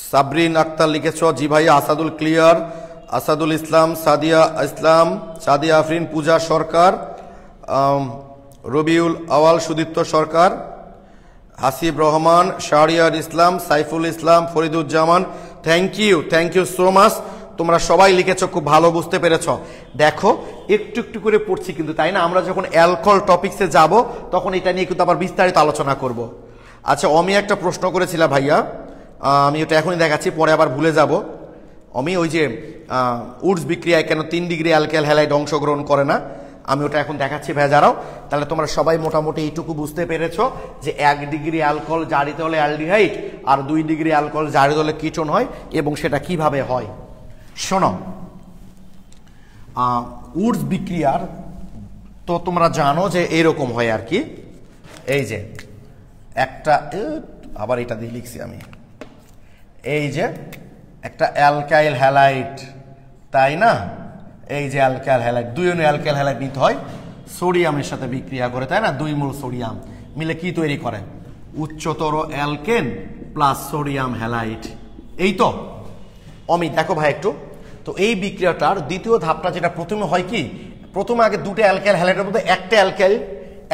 সাবরিন আক্তার লিখেছ, জি ভাই। Asadul clear, Asadul Islam, Sadia Afrin, Puja Sarkar, Rabiul Awal, Sudipta Sarkar, Hasib Rahman, Shahriar Islam, Saiful Islam, Fariduzzaman, thank you so much. তোমরা সবাই লিখেছো, খুব ভালো বুঝতে পেরেছ। দেখো একটু একটু করে পড়ছি কিন্তু, তাই না? আমরা যখন অ্যালকোহল টপিক্সে যাব তখন এটা নিয়ে কিন্তু আবার বিস্তারিত আলোচনা করব। আচ্ছা, আমি একটা প্রশ্ন করেছিলাম ভাইয়া, আমি ওটা এখনই দেখাচ্ছি, পরে আবার ভুলে যাব। আমি ওই যে উডস বিক্রিয়ায় কেন 3 ডিগ্রি অ্যালকাইল হ্যালাইড অংশগ্রহণ করে না, আমি ওটা এখন দেখাচ্ছি ভাইয়া যারাও। তাহলে তোমরা সবাই মোটামুটি এইটুকু বুঝতে পেরেছো যে 1 ডিগ্রি অ্যালকোহল জারিত হলে অ্যালডিহাইড আর 2 ডিগ্রি অ্যালকোহল জারিত হলে কিটোন হয়, এবং সেটা কিভাবে হয়। শোনো, উডস বিক্রিয়ার তো তোমরা জানো যে এইরকম হয় আর কি। এই যে একটা, আবার এটা দিয়ে লিখছি আমি, এই যে একটা অ্যালকাইল হ্যালাইড, তাই না? এই যে অ্যালকাইল হ্যালাইড, 2 অণু অ্যালকাইল হ্যালাইড নিতে হয়, সোডিয়ামের সাথে বিক্রিয়া করে, তাই না? 2 মোল সোডিয়াম মিলে কি তৈরি করে? উচ্চতর অ্যালকেন প্লাস সোডিয়াম হ্যালাইড। এই তো অমি, দেখো ভাই একটু, তো এই বিক্রিয়াটার দ্বিতীয় ধাপটা যেটা প্রথমে হয় কি, প্রথমে আগে 2টা অ্যালকাইল হ্যালাইডের মধ্যে একটা অ্যালকাইল,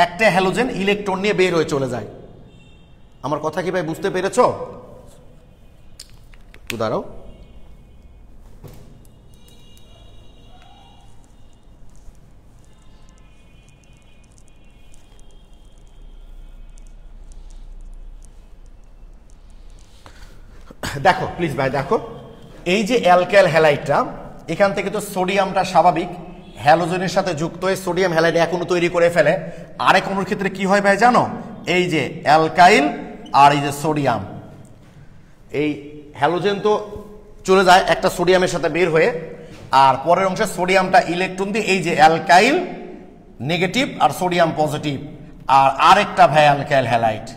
একটা হ্যালোজেন ইলেকট্রন নিয়ে বের হয়ে চলে যায়। আমার কথা কি ভাই বুঝতে পেরেছো? দাঁড়াও, দেখো প্লিজ ভাই, দেখো এই যে অ্যালকাইল হ্যালাইডটা, এখান থেকে তো সোডিয়ামটা স্বাভাবিক হ্যালোজেনের সাথে যুক্ত হয়ে সোডিয়াম হ্যালাইড এক অণু তৈরি করে ফেলে। আরেক অণুর ক্ষেত্রে কি হয় ভাই জানো? এই যে অ্যালকাইল আর এই যে সোডিয়াম, এই হ্যালোজেন তো চলে যায় একটা সোডিয়ামের সাথে বের হয়ে, আর পরের অংশে সোডিয়ামটা ইলেকট্রন দিয়ে এই যে অ্যালকাইল নেগেটিভ আর সোডিয়াম পজিটিভ, আর আরেকটা ভাই অ্যালকাইল হ্যালাইড।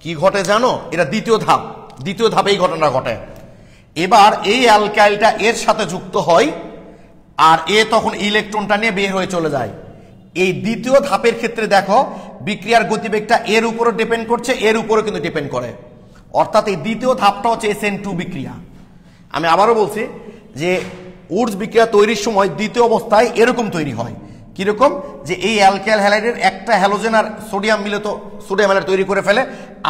কি ঘটে জানো? এটা দ্বিতীয় ধাপে এই ঘটনা ঘটে। এবার এই অ্যালকাইলটা এর সাথে যুক্ত হয়, আর এ তখন ইলেকট্রনটা নিয়ে বের হয়ে চলে যায়। এই দ্বিতীয় ধাপের ক্ষেত্রে দেখো বিক্রিয়ার গতিবেগটা এর উপরও ডিপেন্ড করছে, এর উপরও কিন্তু ডিপেন্ড করে। অর্থাৎ এই দ্বিতীয় ধাপটা হচ্ছে SN2 বিক্রিয়া। আমি আবারও বলছি যে উডস বিক্রিয়া তৈরির সময় দ্বিতীয় অবস্থায় এরকম তৈরি হয়। কিরকম? যে এই অ্যালকাইল হ্যালাইডের একটা হ্যালোজেন আর সোডিয়াম মিলে তো সোডিয়াম হ্যালাইড তৈরি করে ফেলে,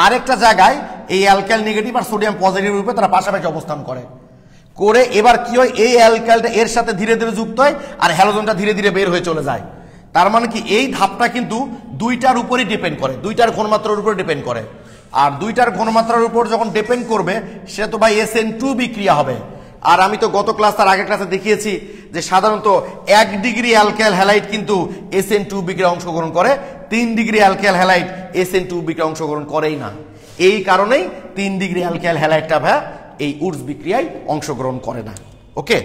আরেকটা জায়গায় এই অ্যালকাইল নেগেটিভ আর সোডিয়াম পজিটিভ রূপে তারা পাশাপাশি অবস্থান করে। এবার কি হয়? এই অ্যালকাইলটা এর সাথে ধীরে ধীরে যুক্ত হয় আর হ্যালোজেনটা ধীরে ধীরে বের হয়ে চলে যায়। তার মানে কি এই ধাপটা কিন্তু 2টার উপরই ডিপেন্ড করে, 2টার ঘনমাত্রার উপরে ডিপেন্ড করে। আর 2টার ঘনমাত্রার উপর যখন ডিপেন্ড করবে সেটা তো ভাই SN2 বিক্রিয়া হবে। আর আমি তো গত ক্লাস আর আগের ক্লাসে দেখিয়েছি যে সাধারণত 1 ডিগ্রি অ্যালকাইল হ্যালাইড কিন্তু SN2 বিক্রিয়া অংশগ্রহণ করে, 3 ডিগ্রি অ্যালকাইল হ্যালাইড SN2 বিক্রিয়া অংশগ্রহণ করেই না। এই কারণেই 3 ডিগ্রি অ্যালকাইল হ্যালাইডটা ভাই এই উডস বিক্রিয়ায় অংশগ্রহণ করে না। ওকে,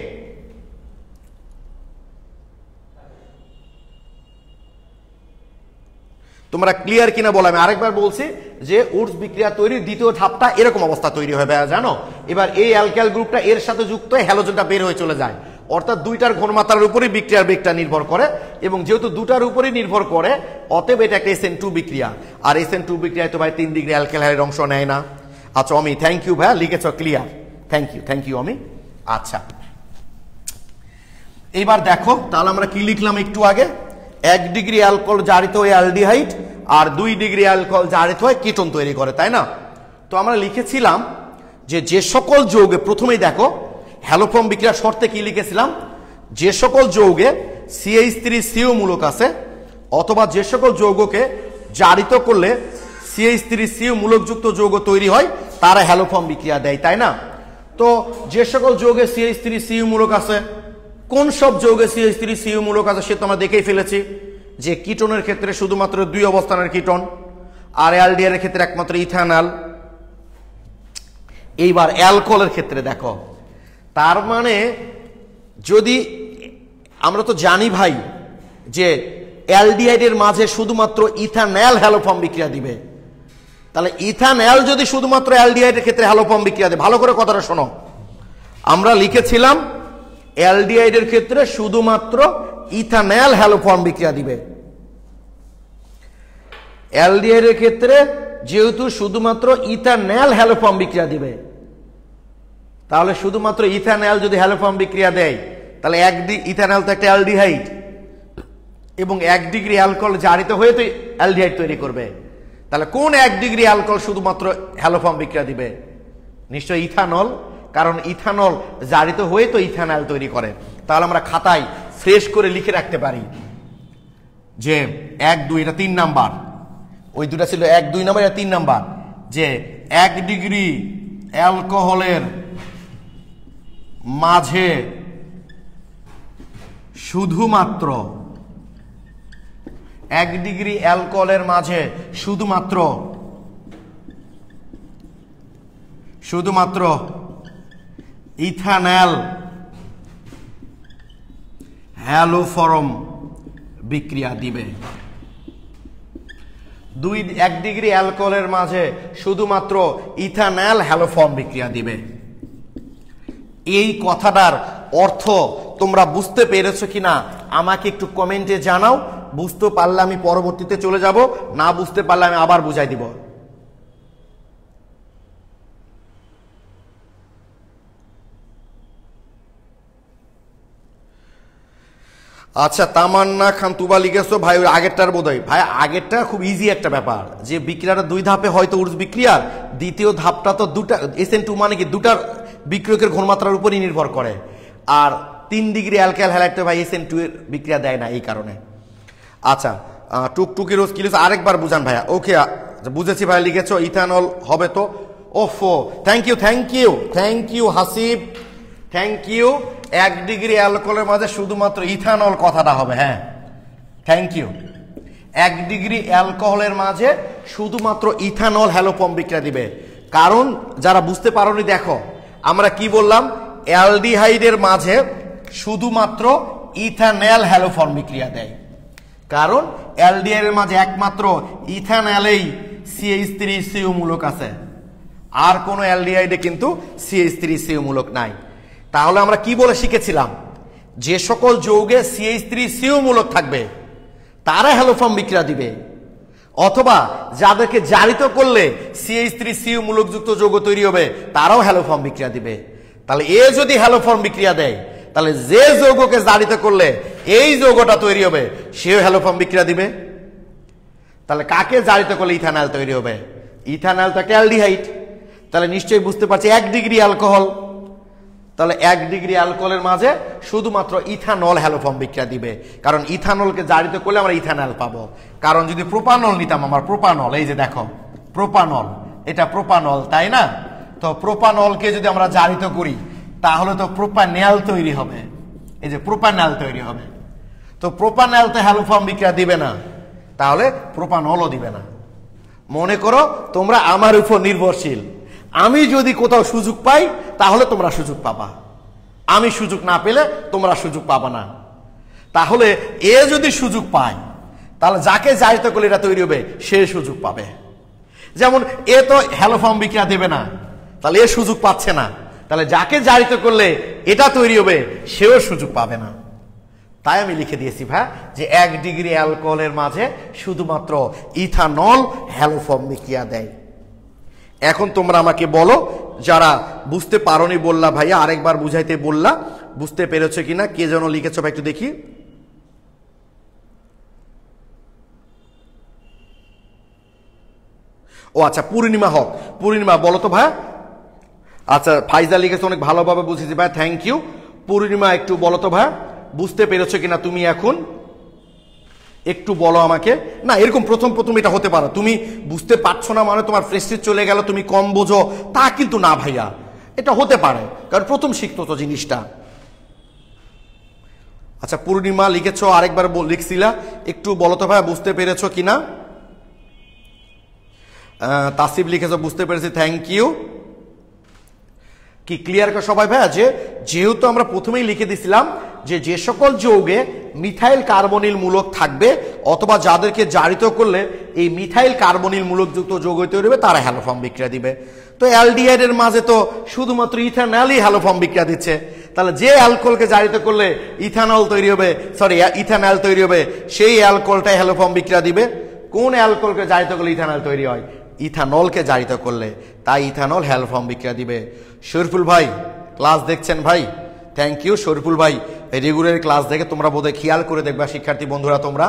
তোমরা ক্লিয়ার কিনা বলো। আমি আরেকবার বলছি যে উডস বিক্রিয়া তৈরির দ্বিতীয় ধাপটা এরকম অবস্থা তৈরি হবে জানো। এবার এই অ্যালকাইল গ্রুপটা এর সাথে যুক্ত হয়ে হ্যালোজেনটা বের হয়ে চলে যায়। অর্থাৎ 2টার ঘনমাত্রার উপরই বিক্রিয়ার বেগটা নির্ভর করে, এবং যেহেতু 2টার উপরই নির্ভর করে অতএব এটা একটা SN2 বিক্রিয়া। আর SN2 বিক্রিয়ায় তো ভাই 3 ডিগ্রি অ্যালকাইল হ্যালাইড অংশ নেয় না। আচ্ছা অমি, থ্যাংক ইউ ভাইয়া, লিখেছ ক্লিয়ার, থ্যাংক ইউ অমি। আচ্ছা এইবার দেখো তাহলে আমরা কি লিখলাম একটু আগে, 1 ডিগ্রি অ্যালকোহল জারিত হয়ে অ্যালডিহাইড আর 2 ডিগ্রি অ্যালকোহল জারিত হয়ে কিটোন তৈরি করে, তাই না? তো আমরা লিখেছিলাম যে সকল যৌগে, প্রথমেই দেখো হ্যালোফর্ম বিক্রিয়ার শর্তে কি লিখেছিলাম, যে সকল যৌগে CH3CO মূলক আছে অথবা যে সকল যৌগকে জারিত করলে CH3CO মূলকযুক্ত যৌগ তৈরি হয় তারা হ্যালোফর্ম বিক্রিয়া দেয়, তাই না? তো যে সকল যৌগে CH3CO মূলক আছে, কোন সব যৌগে CH3CO মূলক আছে সে তো আমরা দেখেই ফেলেছি যে কিটোনের ক্ষেত্রে শুধুমাত্র 2 অবস্থানের কিটোন, আর অ্যালডিহাইডের ক্ষেত্রে একমাত্র ইথানল। এইবার অ্যালকোহলের ক্ষেত্রে দেখো, তার মানে যদি আমরা তো জানি ভাই যে অ্যালডিহাইডের মাঝে শুধুমাত্র ইথানল হ্যালোফর্ম বিক্রিয়া দিবে, তাহলে ইথানল যদি শুধুমাত্র অ্যালডিহাইডের ক্ষেত্রে হ্যালোফর্ম বিক্রিয়া দেয়, ভালো করে কথাটা শোনো, আমরা লিখেছিলাম অ্যালডিহাইডের ক্ষেত্রে শুধুমাত্র ইথানল হ্যালোফর্ম বিক্রিয়া দিবে। অ্যালডিহাইডের ক্ষেত্রে যেহেতু শুধুমাত্র ইথানল হ্যালোফর্ম বিক্রিয়া দিবে, তাহলে শুধুমাত্র ইথানল যদি হ্যালোফর্ম বিক্রিয়া দেয় তাহলে ইথানল তো একটা অ্যালডিহাইড এবং 1 ডিগ্রি অ্যালকোহল জারিত হয়ে তো অ্যালডিহাইড তৈরি করবে। তাহলে কোন 1 ডিগ্রি অ্যালকোহল শুধুমাত্র হ্যালোফর্ম বিক্রিয়া দিবে? নিশ্চয়ই ইথানল, কারণ ইথানল জারিত হয়ে তো ইথানল তৈরি করে। তাহলে আমরা খাতায় ফ্রেশ করে লিখে রাখতে পারি যে 1 2 এটা 3 নাম্বার, ওই দুটা ছিল 1 2 নাম্বার, এটা 3 নাম্বার, যে 1 ডিগ্রি অ্যালকোহলের মাঝে শুধুমাত্র 1 ডিগ্রি অ্যালকোহলের মাঝে শুধুমাত্র ইথানল হ্যালোফর্ম বিক্রিয়া দিবে। 1 ডিগ্রি অ্যালকোহলের মাঝে শুধুমাত্র ইথানল হ্যালোফর্ম বিক্রিয়া দিবে। এই কথাটার অর্থ তোমরা বুঝতে পেরেছো কিনা আমাকে একটু কমেন্টে জানাও। বুঝতে পারলে আমি পরবর্তীতে চলে যাব, না বুঝতে পারলে আমি আবার বুঝাই দিব। আচ্ছা, তামান্না খান তুবা লিখেছো ভাই ওই আগেরটার বোধহয়। ভাই আগেরটা খুব ইজি একটা ব্যাপার, যে বিক্রিয়াটা 2 ধাপে হয়তো উর্জ বিক্রিয়ার, দ্বিতীয় ধাপটা তো দুটা SN2 মানে কি দুটার বিক্রিয়কের ঘনমাত্রার উপরই নির্ভর করে, আর 3 ডিগ্রি অ্যালকাইল হ্যালাইড ভাই SN2 এর বিক্রিয়া দেয় না এই কারণে। আচ্ছা, টুকটুকি রোজ কি লিখেছো আরেকবার বুঝান ভাইয়া। ওকে বুঝেছি ভাই, লিখেছো ইথানল হবে তো। ওফো, thank you Hasib, thank you. 1 degree অ্যালকোহলের মাঝে শুধুমাত্র ইথানল কথাটা হবে। হ্যাঁ, থ্যাংক ইউ। 1 ডিগ্রি অ্যালকোহলের মাঝে শুধুমাত্র ইথানল হ্যালোফর্ম বিক্রিয়া দিবে। কারণ যারা বুঝতে পারোনি দেখো, আমরা কি বললাম, অ্যালডিহাইডের মাঝে শুধুমাত্র ইথানল হ্যালোফর্ম বিক্রিয়া দেয়, কারণ অ্যালডিহাইডের মাঝে একমাত্র ইথানলেই CH3CU মূলক আছে, আর কোনো অ্যালডিহাইডে কিন্তু CH3CU মূলক নাই। তাহলে আমরা কি বলে শিখেছিলাম, যে সকল যৌগে CH3CU মূলক থাকবে তারা হ্যালোফর্ম বিক্রিয়া দিবে, অথবা যাদেরকে জারিত করলে CH3CU মূলকযুক্ত যৌগ তৈরি হবে তারাও হ্যালোফর্ম বিক্রিয়া দিবে। তাহলে এ যদি হ্যালোফর্ম বিক্রিয়া দেয়, তাহলে যে যৌগকে জারিত করলে এই যৌগটা তৈরি হবে সেও হ্যালোফর্ম বিক্রিয়া দিবে। তাহলে কাকে জারিত করলে ইথানল তৈরি হবে? ইথানল তো একটা অ্যালডিহাইড। তাহলে নিশ্চয়ই বুঝতে পারছি 1 ডিগ্রি অ্যালকোহল, তাহলে 1 ডিগ্রি অ্যালকোহলের মাঝে শুধুমাত্র ইথানল হ্যালোফর্ম বিক্রিয়া দিবে, কারণ ইথানলকে জারিত করলে আমরা ইথানল পাবো। কারণ যদি প্রোপানল নিতাম, আমার প্রোপানল, এই যে দেখো প্রোপানল, এটা প্রোপানল, তাই না? তো প্রোপানলকে যদি আমরা জারিত করি তাহলে তো প্রোপানেল তৈরি হবে, এই যে প্রোপানেল তৈরি হবে। তো প্রোপানেল তো হ্যালোফর্ম বিক্রিয়া দিবে না, তাহলে প্রোপানলও দিবে না। মনে করো তোমরা আমার উপর নির্ভরশীল, আমি যদি কোথাও সুযোগ পাই তাহলে তোমরা সুযোগ পাবা, আমি সুযোগ না পেলে তোমরা সুযোগ পাবা না। তাহলে এ যদি সুযোগ পায় তাহলে যাকে জারিত করলে এটা তৈরি হবে সে সুযোগ পাবে। যেমন এ তো হ্যালোফর্ম বিক্রিয়া দেবে না, তাহলে এ সুযোগ পাচ্ছে না, তাহলে যাকে জারিত করলে এটা তৈরি হবে সেও সুযোগ পাবে না। তাই আমি লিখে দিয়েছি ভাই যে 1 ডিগ্রি অ্যালকোহলের মাঝে শুধুমাত্র ইথানল হ্যালোফর্ম বিক্রিয়া দেয়। এখন তোমরা আমাকে বলো, যারা বুঝতে পারোনি বললা ভাইয়া আরেকবার বুঝাইতে বললা, বুঝতে পেরেছো কিনা? কে যেন লিখেছো ভাই একটু দেখি। ও আচ্ছা, পূর্ণিমা হক, পূর্ণিমা বলো তো ভাই। আচ্ছা, ফাইজা লিখেছো, অনেক ভালোভাবে বুঝেছি ভাই, থ্যাংক ইউ। পূর্ণিমা একটু বলো তো ভাই, বুঝতে পেরেছো কিনা তুমি এখন একটু বলো আমাকে। না, এরকম প্রথম এটা হতে পারে, তুমি বুঝতে পারছো না মানে তোমার প্রেস্টিজ চলে গেল, তুমি কম বোঝো, তা কিন্তু না ভাইয়া, এটা হতে পারে, কারণ প্রথম শিখতো তো জিনিসটা। আচ্ছা, পূর্ণিমা লিখেছো, আরেকবার লিখছিলা, একটু বলো তো ভাই বুঝতে পেরেছো কিনা। তাসিফ লিখেছো, বুঝতে পেরেছি, থ্যাংক ইউ। কি ক্লিয়ার করে সবাই ভাইয়া? যেহেতু আমরা প্রথমেই লিখে দিছিলাম যে যে সকল যৌগে মিথাইল কার্বনিল মূলক থাকবে অথবা যাদেরকে জারিত করলে এই মিথাইল কার্বনিল মূলকযুক্ত যৌগ তৈরি হবে তারা হ্যালোফর্ম বিক্রিয়া দিবে। তো অ্যালডিহাইড এর মাঝে তো শুধুমাত্র ইথানলই হ্যালোফর্ম বিক্রিয়া দিচ্ছে, তাহলে যে অ্যালকোহলকে জারিত করলে ইথানল তৈরি হবে, ইথানল তৈরি হবে, সেই অ্যালকোহলটাই হ্যালোফর্ম বিক্রিয়া দিবে। কোন অ্যালকোহলকে জারিত করলে ইথানল তৈরি হয়? ইথানলকে জারিত করলে, তাই ইথানল হ্যালোফর্ম বিক্রিয়া দিবে। শরীফুল ভাই ক্লাস দেখছেন ভাই, থ্যাংক ইউ শরীফুল ভাই। রেগুলার ক্লাস দেখে তোমরা বোধহয় খেয়াল করে দেখবা শিক্ষার্থী বন্ধুরা তোমরা,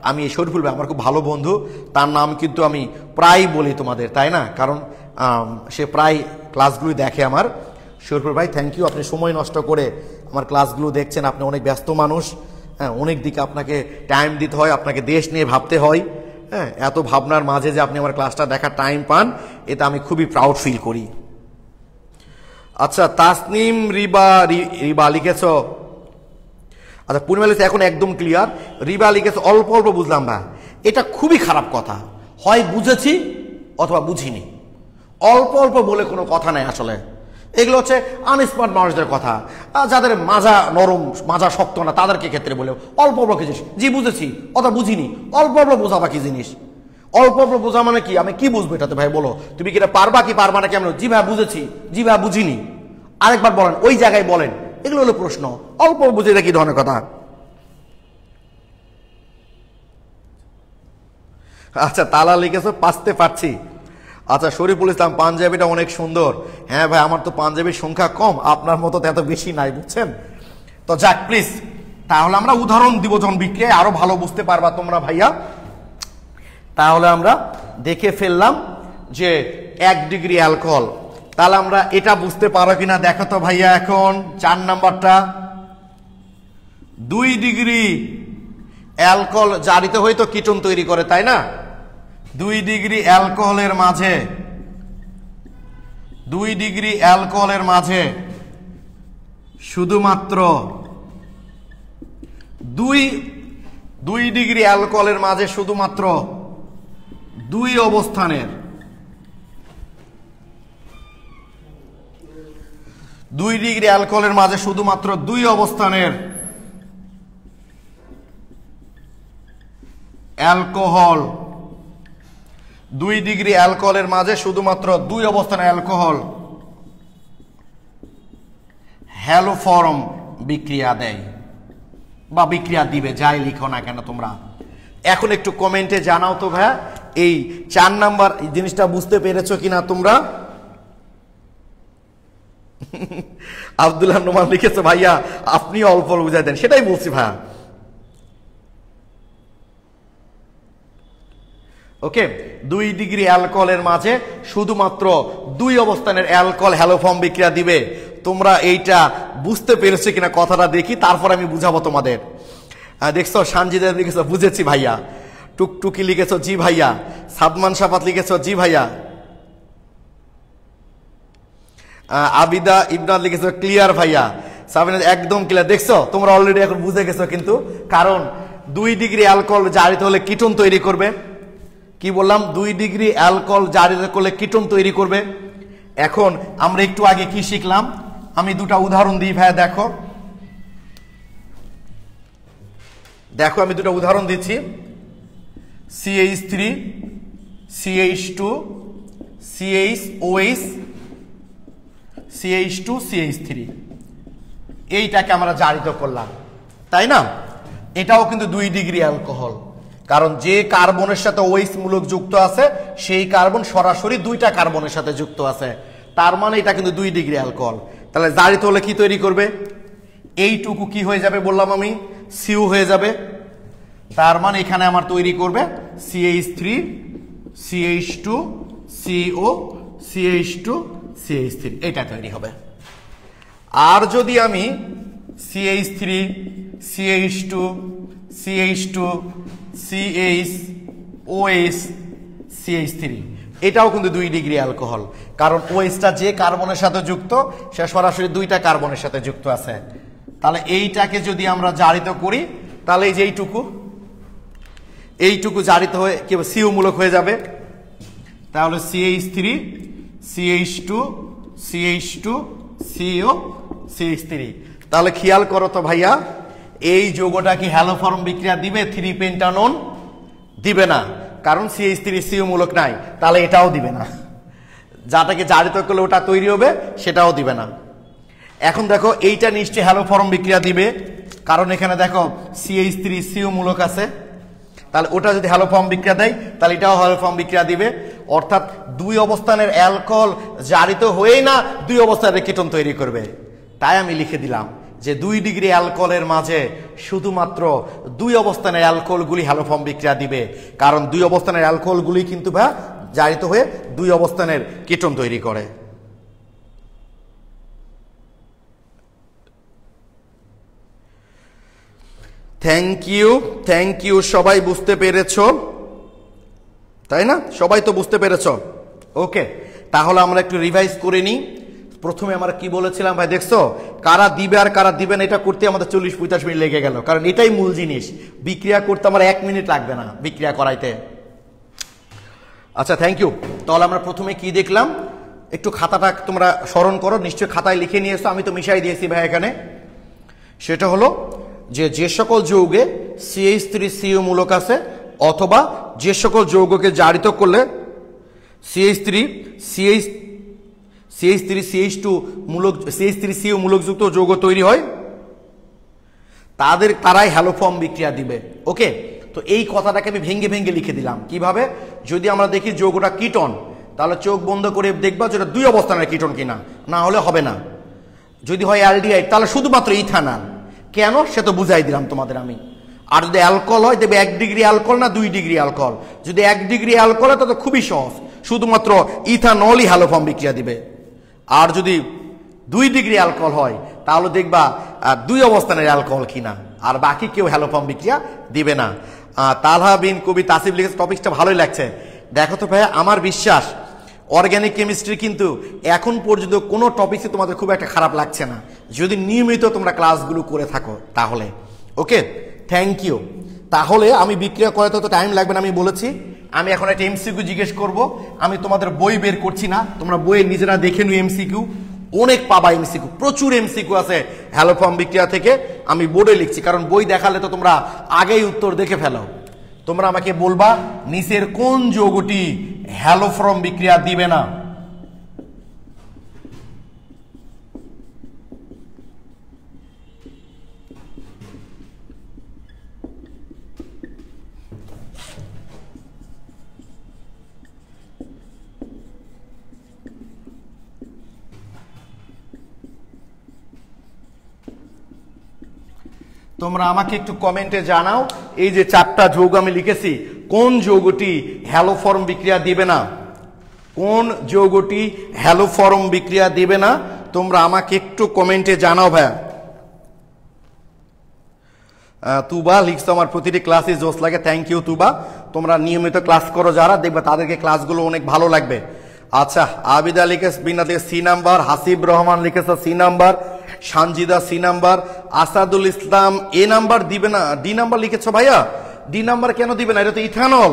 আমি এই শরীফুল ভাই আমার খুব ভালো বন্ধু, তার নাম কিন্তু আমি প্রায় বলি তোমাদের, তাই না? কারণ সে প্রায় ক্লাসগুলি দেখে আমার। শরীফুল ভাই থ্যাংক ইউ, আপনি সময় নষ্ট করে আমার ক্লাসগুলো দেখছেন। আপনি অনেক ব্যস্ত মানুষ, হ্যাঁ, অনেক দিকে আপনাকে টাইম দিতে হয়, আপনাকে দেশ নিয়ে ভাবতে হয়, হ্যাঁ, এত ভাবনার মাঝে যে আপনি আমার ক্লাসটা দেখার টাইম পান, এটা আমি খুবই প্রাউড ফিল করি। আচ্ছা তাসনিম রিবা লিখেছ, আচ্ছা পূর্ণিমা লিখেছে এখন একদম ক্লিয়ার। রিবা লিখেছে অল্প অল্প বুঝলাম ভাই, এটা খুবই খারাপ কথা, হয় বুঝেছি অথবা বুঝিনি, অল্প অল্প বলে কোনো কথা নাই আসলে। এগুলো হচ্ছে আনস্মার্ট মানুষদের কথা, যাদের মাজা নরম মাজা শক্ত না তাদেরকে ক্ষেত্রে বলে অল্প অল্প কিছু জি বুঝেছি অথবা বুঝিনি, অল্প অল্প বোঝা বাকি জিনিস। অল্প অল্প বোঝা মানে কি? আমি কি বুঝবো এটাতে ভাই বলো, তুমি কি এটা পারবা কি পারবা না? কেমন জি ভাই বুঝেছি, জি ভাই বুঝিনি, আরেকবার বলেন, ওই জায়গায় বলেন, এগুলো হলো প্রশ্ন। অল্প বুঝে এটা কি ধরনের কথা? আচ্ছা তালা লিখেছো পাঁচতে পারছি। আচ্ছা শরীফুল ইসলাম পাঞ্জাবিটা অনেক সুন্দর। হ্যাঁ ভাই আমার তো পাঞ্জাবির সংখ্যা কম, আপনার মতো এত বেশি নাই বুঝছেন তো। যাক প্লিজ, তাহলে আমরা উদাহরণ দিব যখন বিক্রিয়ায় আরো ভালো বুঝতে পারবা তোমরা ভাইয়া। তাহলে আমরা দেখে ফেললাম যে 1 ডিগ্রি অ্যালকোহল, তাহলে আমরা এটা বুঝতে পারো কিনা দেখো তো ভাইয়া। এখন 4 নাম্বারটা, 2 ডিগ্রি অ্যালকোহল জারিত হয়তো কিটোন তৈরি করে, তাই না? 2 ডিগ্রি অ্যালকোহলের মাঝে 2 ডিগ্রি অ্যালকোহলের মাঝে শুধুমাত্র 2 ডিগ্রি অ্যালকোহলের মাঝে শুধুমাত্র 2 অবস্থানের 2 ডিগ্রি অ্যালকোহলের মাঝে শুধুমাত্র 2 অবস্থানের অ্যালকোহল, 2 ডিগ্রি অ্যালকোহলের মাঝে শুধুমাত্র 2 অবস্থানের অ্যালকোহল হ্যালোফর্ম বিক্রিয়া দেয় বা বিক্রিয়া দিবে, যাই লিখো না কেন তোমরা। এখন একটু কমেন্টে জানাও তো ভাইয়া এই 4 নাম্বার জিনিসটা বুঝতে পেরেছো কিনা তোমরা? আব্দুল্লাহ নোমান লিখেছে ভাইয়া আপনি অল্প বুঝাই দেন, সেটাই বলছি ভাইয়া। ওকে, 2 ডিগ্রি অ্যালকোহলের মাঝে শুধুমাত্র 2 অবস্থানের অ্যালকোহল হ্যালোফর্ম বিক্রিয়া দিবে। তোমরা এইটা বুঝতে পেরেছো কিনা কথাটা দেখি, তারপর আমি বুঝাবো তোমাদের। দেখছো সানজিদা লিখেছো বুঝেছি ভাইয়া, টুকটুকি লিখেছো জি ভাইয়া, সাদমান সাফাত লিখেছো জি ভাইয়া, আবিদা ইবনাদ লিখেছো ক্লিয়ার ভাইয়া, সাবিনা একদম ক্লিয়ার। দেখছো তোমরা অলরেডি এখন বুঝে গেছো কিন্তু, কারণ 2 ডিগ্রি অ্যালকোহল জারিত হলে কিটোন তৈরি করবে। কি বললাম? 2 ডিগ্রি অ্যালকোহল জারিত করলে কিটোন তৈরি করবে। এখন আমরা একটু আগে কি শিখলাম? আমি 2টা উদাহরণ দিই ভাইয়া, দেখো দেখো আমি 2টা উদাহরণ দিচ্ছি। CH3 CH2 CHOH CH2 CH3, এইটাকে আমরা জারিত করলাম, তাই না? এটাও কিন্তু 2 ডিগ্রি অ্যালকোহল, কারণ যে কার্বনের সাথে OH মূলক যুক্ত আছে সেই কার্বন সরাসরি 2টা কার্বনের সাথে যুক্ত আছে, তার মানে এটা কিন্তু 2 ডিগ্রি অ্যালকোহল। তাহলে জারিত হলে কি তৈরি করবে? এইটুকু কি হয়ে যাবে বললাম আমি? সিউ হয়ে যাবে। তার মানে এখানে আমার তৈরি করবে CH3 CH2 CO CH2 CH3, এটা তৈরি হবে। আর যদি আমি CH3 CH2 CH2 CH OH CH3, এটাও কিন্তু 2 ডিগ্রি অ্যালকোহল, কারণ OHটা যে কার্বনের সাথে যুক্ত সে সরাসরি 2টা কার্বনের সাথে যুক্ত আছে। তাহলে এইটাকে যদি আমরা জারিত করি তাহলে এই যে এইটুকু জারিত হয়ে কি সিউ মূলক হয়ে যাবে। তাহলে CH3 CH2 CH2 CO CH3, তাহলে খেয়াল করো তো ভাইয়া, এই যৌগটা কি হ্যালোফর্ম বিক্রিয়া দিবে? 3 পেন্টানোন দিবে না, কারণ CH3CU মূলক নাই। তাহলে এটাও দিবে না, যাটাকে জারিত করলে ওটা তৈরি হবে সেটাও দিবে না। এখন দেখো এইটা নিশ্চয়ই হ্যালোফর্ম বিক্রিয়া দিবে, কারণ এখানে দেখো CH3CU মূলক আছে। তাহলে ওটা যদি হ্যালোফর্ম বিক্রিয়া দেয় তাহলে এটাও হ্যালোফর্ম বিক্রিয়া দিবে। অর্থাৎ দুই অবস্থানের অ্যালকোহল জারিত হয়েই না দুই অবস্থানের কিটোন তৈরি করবে। তাই আমি লিখে দিলাম যে 2 ডিগ্রি অ্যালকোহলের মাঝে শুধুমাত্র দুই অবস্থানের অ্যালকোহলগুলি হ্যালোফর্ম বিক্রিয়া দিবে, কারণ দুই অবস্থানের অ্যালকোহলগুলি কিন্তু জারিত হয়ে দুই অবস্থানের কিটোন তৈরি করে। থ্যাংক ইউ সবাই বুঝতে পেরেছো, তাই না? সবাই তো বুঝতে পেরেছো? ওকে, তাহলে আমরা একটু রিভাইজ করে নিই। প্রথমে আমরা কি বলেছিলাম ভাই, দেখছো কারা দিবে আর কারা দিবে না এটা করতে আমাদের 40-45 মিনিট লেগে গেল, কারণ এটাই মূল জিনিস। বিক্রিয়া করতে আমার 1 মিনিট লাগবে না বিক্রিয়া করাইতে। আচ্ছা, থ্যাংক ইউ। তাহলে আমরা প্রথমে কি দেখলাম, একটু খাতাটা তোমরা স্মরণ করো, নিশ্চয়ই খাতায় লিখে নিয়ে এসো, আমি তো মিশাই দিয়েছি ভাই এখানে। সেটা হলো যে সকল যৌগে CH3CU মূলক আছে, অথবা যে সকল যৌগকে জারিত করলে CH3CH2 মূলকযুক্ত যৌগ তৈরি হয়, তারাই হ্যালোফর্ম বিক্রিয়া দিবে। ওকে, তো এই কথাটাকে আমি ভেঙ্গে ভেঙ্গে লিখে দিলাম। কিভাবে? যদি আমরা দেখি যৌগটা কিটোন, তাহলে চোখ বন্ধ করে দেখবা যেটা দুই অবস্থানের কিটোন কিনা, না হলে হবে না। যদি হয় অ্যালডিহাইড তাহলে শুধুমাত্র ইথানল। কেন সে তো বুঝাই দিলাম তোমাদের আমি। আর যদি অ্যালকোহল হয় দেখবে 1 ডিগ্রি অ্যালকোহল না 2 ডিগ্রি অ্যালকোহল। যদি 1 ডিগ্রি অ্যালকোহল হয় তাহলে খুবই সহজ, শুধুমাত্র ইথানলই হ্যালোফর্ম বিক্রিয়া দিবে। আর যদি 2 ডিগ্রি অ্যালকোহল হয় তাহলে দেখবা দুই অবস্থানের অ্যালকোহল কিনা, আর বাকি কেউ হ্যালোফর্ম বিক্রিয়া দিবে না। তালহা বিন কবি তাসিফ লিখেছে, টপিকটা ভালোই লাগছে। দেখো তো ভাই, আমার বিশ্বাস অর্গানিক কেমিস্ট্রি কিন্তু এখন পর্যন্ত কোনো টপিকই তোমাদের খুব একটা খারাপ লাগছে না, যদি নিয়মিত তোমরা ক্লাসগুলো করে থাকো তাহলে। ওকে, থ্যাংক ইউ। তাহলে আমি বিক্রিয়া করাতে তো টাইম লাগবে না, আমি বলেছি। আমি এখন একটা এমসিকিউ জিজ্ঞেস করব, আমি তোমাদের বই বের করছি না, তোমরা বইয়ে নিজেরা দেখে নিও। এমসিকিউ অনেক পাবা, এমসিকিউ প্রচুর এমসিকিউ আছে হ্যালোফর্ম বিক্রিয়া থেকে। আমি বোর্ডে লিখছি, কারণ বই দেখালে তো তোমরা আগেই উত্তর দেখে ফেলো। তোমরা আমাকে বলবা নিচের কোন যৌগটি হ্যালোফর্ম বিক্রিয়া দিবে না। তোমরা আমাকে একটু কমেন্টে জানাও, এই যে 4টা যৌগ আমি লিখেছি, কোন যৌগটি হ্যালোফর্ম বিক্রিয়া দিবে না? কোন যৌগটি হ্যালোফর্ম বিক্রিয়া দিবে না? তোমরা আমাকে একটু কমেন্টে জানাও ভাইয়া। তুবা লিখছো, আমার প্রতিটি ক্লাসে জোশ লাগে। থ্যাংক ইউ তুবা। তোমরা নিয়মিত ক্লাস করো যারা, দেখবে তাদেরকে ক্লাসগুলো অনেক ভালো লাগবে। আচ্ছা, আবিদা লিখেছে বিনা থেকে C নাম্বার, হাসিব রহমান লিখেছে C number, Sanjida C number, Asadul Islam A number দিবে না, D নাম্বার লিখেছো ভাইয়া। D নাম্বার কেন দিবে না? এটা তো ইথানল,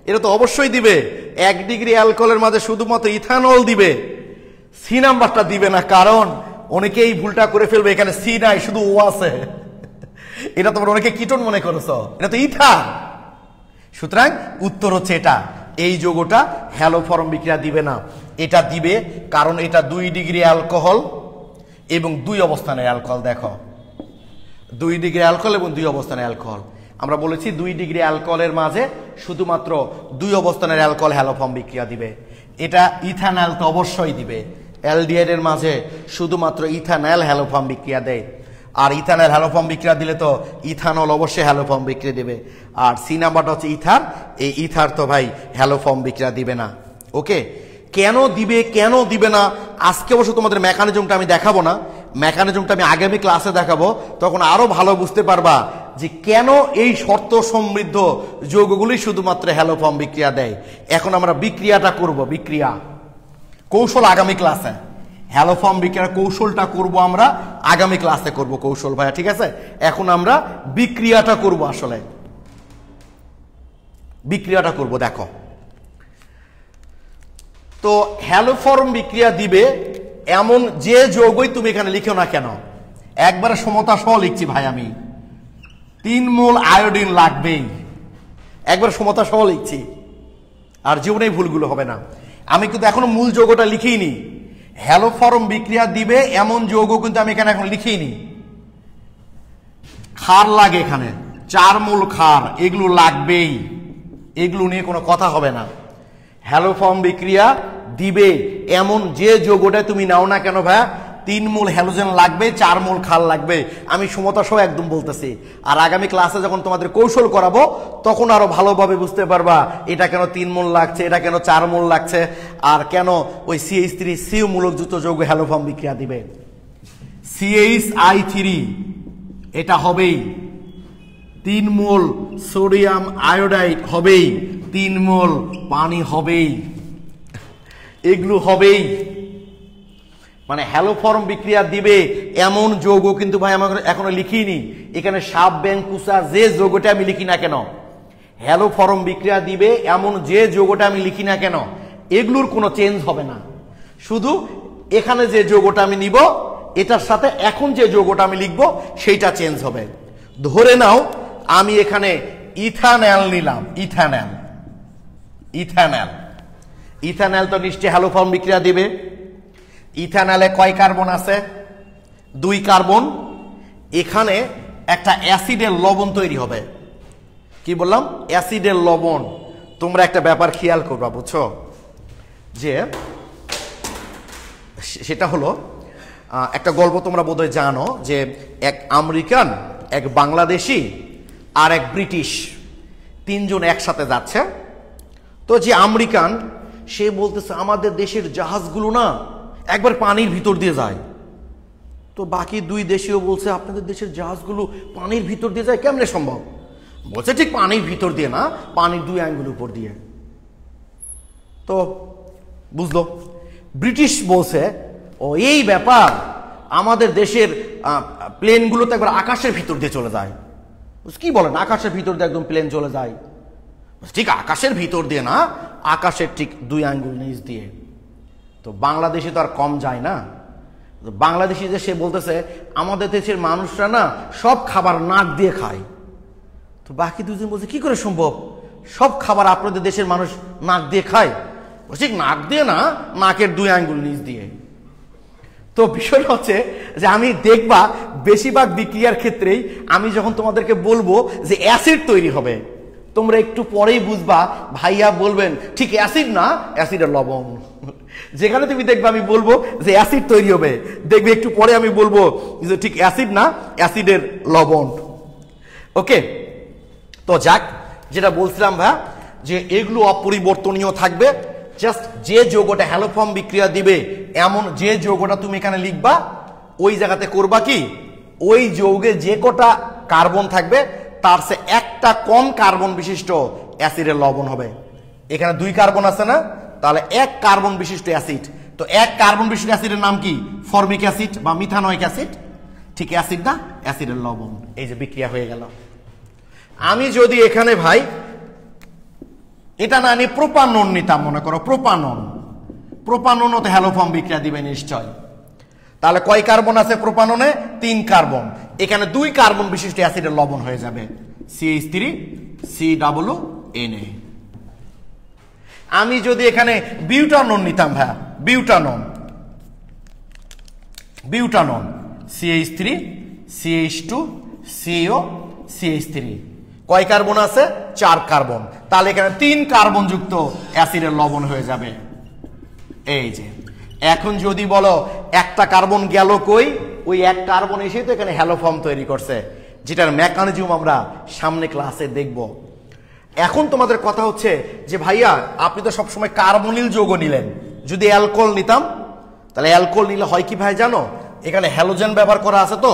এটা তো অবশ্যই দিবে। 1 ডিগ্রি অ্যালকোহলের মাঝে শুধুমাত্র ইথানল দিবে, C নাম্বারটা দিবে না, কারণ অনেকেই ভুলটা করে ফেলবে, এখানে C নাই, শুধু O আছে। এটা তোমরা অনেকে কিটোন মনে করেছো, এটা তো ইথান। সুতরাং উত্তর হচ্ছে এটা, এই যৌগটা হ্যালোফর্ম বিক্রিয়া দিবে না। এটা দিবে কারণ এটা 2 ডিগ্রি অ্যালকোহল এবং 2 অবস্থানের অ্যালকোহল। দেখো 2 ডিগ্রি অ্যালকোহল এবং 2 অবস্থানের অ্যালকোহল। আমরা বলেছি 2 ডিগ্রি অ্যালকোহলের মাঝে শুধুমাত্র 2 অবস্থানের অ্যালকোহল হ্যালোফর্ম বিক্রিয়া দিবে। এটা ইথানল তো অবশ্যই দিবে, অ্যালডিহাইডের মাঝে শুধুমাত্র ইথানল হ্যালোফর্ম বিক্রিয়া দেয়। আর ইথানল হ্যালোফর্ম বিক্রিয়া দিলে তো ইথানল অবশ্যই হ্যালোফর্ম বিক্রিয়া দেবে। আর C নাম্বারটা হচ্ছে ইথার, এই ইথার তো ভাই হ্যালোফর্ম বিক্রিয়া দিবে না। ওকে, কেন দিবে কেন দিবে না আজকে অবশ্য তোমাদের মেকানিজমটা আমি দেখাবো না, মেকানিজমটা আমি আগামী ক্লাসে দেখাবো, তখন আরো ভালো বুঝতে পারবা যে কেন এই শর্ত সমৃদ্ধ যৌগগুলি শুধুমাত্র হ্যালোফর্ম বিক্রিয়া দেয়। এখন আমরা বিক্রিয়াটা করব, বিক্রিয়া কৌশল আগামী ক্লাসে। হ্যালোফর্ম বিক্রিয়ার কৌশলটা করব আমরা আগামী ক্লাসে করব কৌশল ভাইয়া, ঠিক আছে? এখন আমরা বিক্রিয়াটা করব, আসলে বিক্রিয়াটা করব। দেখো তো হ্যালোফর্ম বিক্রিয়া দিবে এমন যে যৌগই তুমি এখানে লিখো না কেন, একবারে সমতা সহ লিখছি ভাই আমি, 3 মোল আয়োডিন লাগবেই, একবার সমতা সহ লিখছি, আর জীবনেই ভুলগুলো হবে না। আমি কিন্তু এখনো মূল যৌগটা লিখিনি, হ্যালোফর্ম বিক্রিয়া দিবে এমন যৌগ কিন্তু আমি এখানে এখন লিখিনি। ক্ষার লাগে এখানে, 4 মোল ক্ষার, এগুলো লাগবেই, এগুলো নিয়ে কোনো কথা হবে না। হ্যালোফর্ম বিক্রিয়া দিবে এমন যে যৌগটা তুমি নাও না কেন ভাই, 3 মোল হ্যালোজেন লাগবে, 4 মোল ক্ষার লাগবে, আমি সমতা সহ একদম বলতেছি। আর আগামী ক্লাসে যখন তোমাদের কৌশল করাবো তখন আরো ভালোভাবে বুঝতে পারবা এটা কেন 3 মোল লাগছে, এটা কেন 4 মোল লাগছে, আর কেন ওই CH3 মূলকযুক্ত যৌগ হ্যালোফর্ম বিক্রিয়া দিবে। CHI3 এটা হবেই, 3 মোল সোডিয়াম আয়োডাইড হবেই, 3 মোল পানি হবেই, এগুলো হবেই। মানে হ্যালোফর্ম বিক্রিয়া দিবে এমন যৌগ কিন্তু ভাই আমার এখনো লিখিনি। এখানে সাপ ব্যাং কুসা যে যৌগটা আমি লিখি না কেন, হ্যালোফর্ম বিক্রিয়া দিবে এমন যে যৌগটা আমি লিখি না কেন, এগুলোর কোনো চেঞ্জ হবে না। শুধু এখানে যে যৌগটা আমি নিব এটার সাথে এখন যে যৌগটা আমি লিখব সেইটা চেঞ্জ হবে। ধরে নাও আমি এখানে ইথানল নিলাম, ইথানল, ইথানল, ইথানল তো নিশ্চয়ই হ্যালোফর্ম বিক্রিয়া দিবে। ইথানলে কয় কার্বন আছে? 2 কার্বন। এখানে একটা অ্যাসিডের লবণ তৈরি হবে। কি বললাম? অ্যাসিডের লবণ। তোমরা একটা ব্যাপার খেয়াল করবা, বুঝছো, যে সেটা হলো একটা গল্প তোমরা বোধহয় জানো, যে এক আমেরিকান, এক বাংলাদেশি আর এক ব্রিটিশ, 3 জন একসাথে যাচ্ছে। তো যে আমেরিকান সে বলতেছে আমাদের দেশের জাহাজগুলো না একবার পানির ভিতর দিয়ে যায়। তো বাকি 2 দেশীয় বলছে আপনাদের দেশের জাহাজগুলো পানির ভিতর দিয়ে যায় কেমনে সম্ভব? বলছে ঠিক পানির ভিতর দিয়ে না, পানির 2 আঙ্গুল উপর দিয়ে। তো বুঝলো। ব্রিটিশ বলছে ও এই ব্যাপার, আমাদের দেশের প্লেনগুলো তো একবার আকাশের ভিতর দিয়ে চলে যায়। কি বলেন, আকাশের ভিতর দিয়ে একদম প্লেন চলে যায়? ঠিক আকাশের ভিতর দিয়ে না, আকাশের ঠিক 2 আঙ্গুল নিচ দিয়ে। তো বাংলাদেশে তো আর কম যায় না। বাংলাদেশি যে সে বলতেছে আমাদের দেশের মানুষরা না সব খাবার নাক দিয়ে খায়। তো বাকি 2 জন বলছে কি করে সম্ভব, সব খাবার আপনাদের দেশের মানুষ নাক দিয়ে খায়? ঠিক নাক দিয়ে না, নাকের 2 আঙ্গুল নিচ দিয়ে। তো বিষয়টা হচ্ছে যে আমি দেখবা বেশিরভাগ বিক্রিয়ার ক্ষেত্রেই আমি যখন তোমাদেরকে বলবো যে অ্যাসিড তৈরি হবে, তোমরা একটু পরেই বুঝবা ভাইয়া বলবেন ঠিক অ্যাসিড না, অ্যাসিডের লবণ। যেখানে তুমি দেখবে আমি বলবো যে অ্যাসিড তৈরি হবে, দেখবে একটু পরে আমি বলবো যে ঠিক অ্যাসিড না, অ্যাসিডের লবণ। ওকে, তো যাক, যেটা বলছিলাম ভাই, যে এগুলো অপরিবর্তনীয় থাকবে। জাস্ট যে যৌগটা হ্যালোফর্ম বিক্রিয়া দিবে এমন যে যৌগটা তুমি এখানে লিখবা, ওই জায়গাতে করবা কি, ওই যৌগে যে কটা কার্বন থাকবে তার সে একটা কম কার্বন বিশিষ্ট অ্যাসিডের লবণ হবে। এখানে 2 কার্বন আছে না, তাহলে 1 কার্বন বিশিষ্ট অ্যাসিড। তো 1 কার্বন বিশিষ্ট অ্যাসিডের নাম কি? ফর্মিক অ্যাসিড বা মিথানোয়িক অ্যাসিড। ঠিক অ্যাসিড না, অ্যাসিডের লবণ। এই যে বিক্রিয়া হয়ে গেল। আমি যদি এখানে ভাই এটা না নিয়ে প্রোপানন নিতাম, মনে করো প্রোপানন, প্রোপাননও তো হ্যালোফর্ম বিক্রিয়া দিবে নিশ্চয়। তাহলে কয় কার্বন আছে প্রোপাননে? 3 কার্বন। এখানে 2 কার্বন বিশিষ্ট অ্যাসিডের লবণ হয়ে যাবে, CH3COONA। আমি যদি এখানে বিউটানন নিতাম ভাই, বিউটানন, বিউটানন, CH3CH2CO CH3, কয় কার্বন আছে? 4 কার্বন। তাহলে এখানে 3 কার্বন যুক্ত অ্যাসিডের লবণ হয়ে যাবে। এই যে এখন যদি বলো একটা কার্বন গেল কই, ওই 1 কার্বন এসে তো এখানে হ্যালোফর্ম তৈরি করছে, যেটার মেকানিজম আমরা সামনে ক্লাসে দেখব। এখন তোমাদের কথা হচ্ছে যে ভাইয়া আপনি তো সবসময় কার্বনিল যৌগ নিলেন, যদি অ্যালকোহল নিতাম তাহলে অ্যালকোহল নিলে হয় কি ভাই জানো, এখানে হ্যালোজেন ব্যবহার করা আছে। তো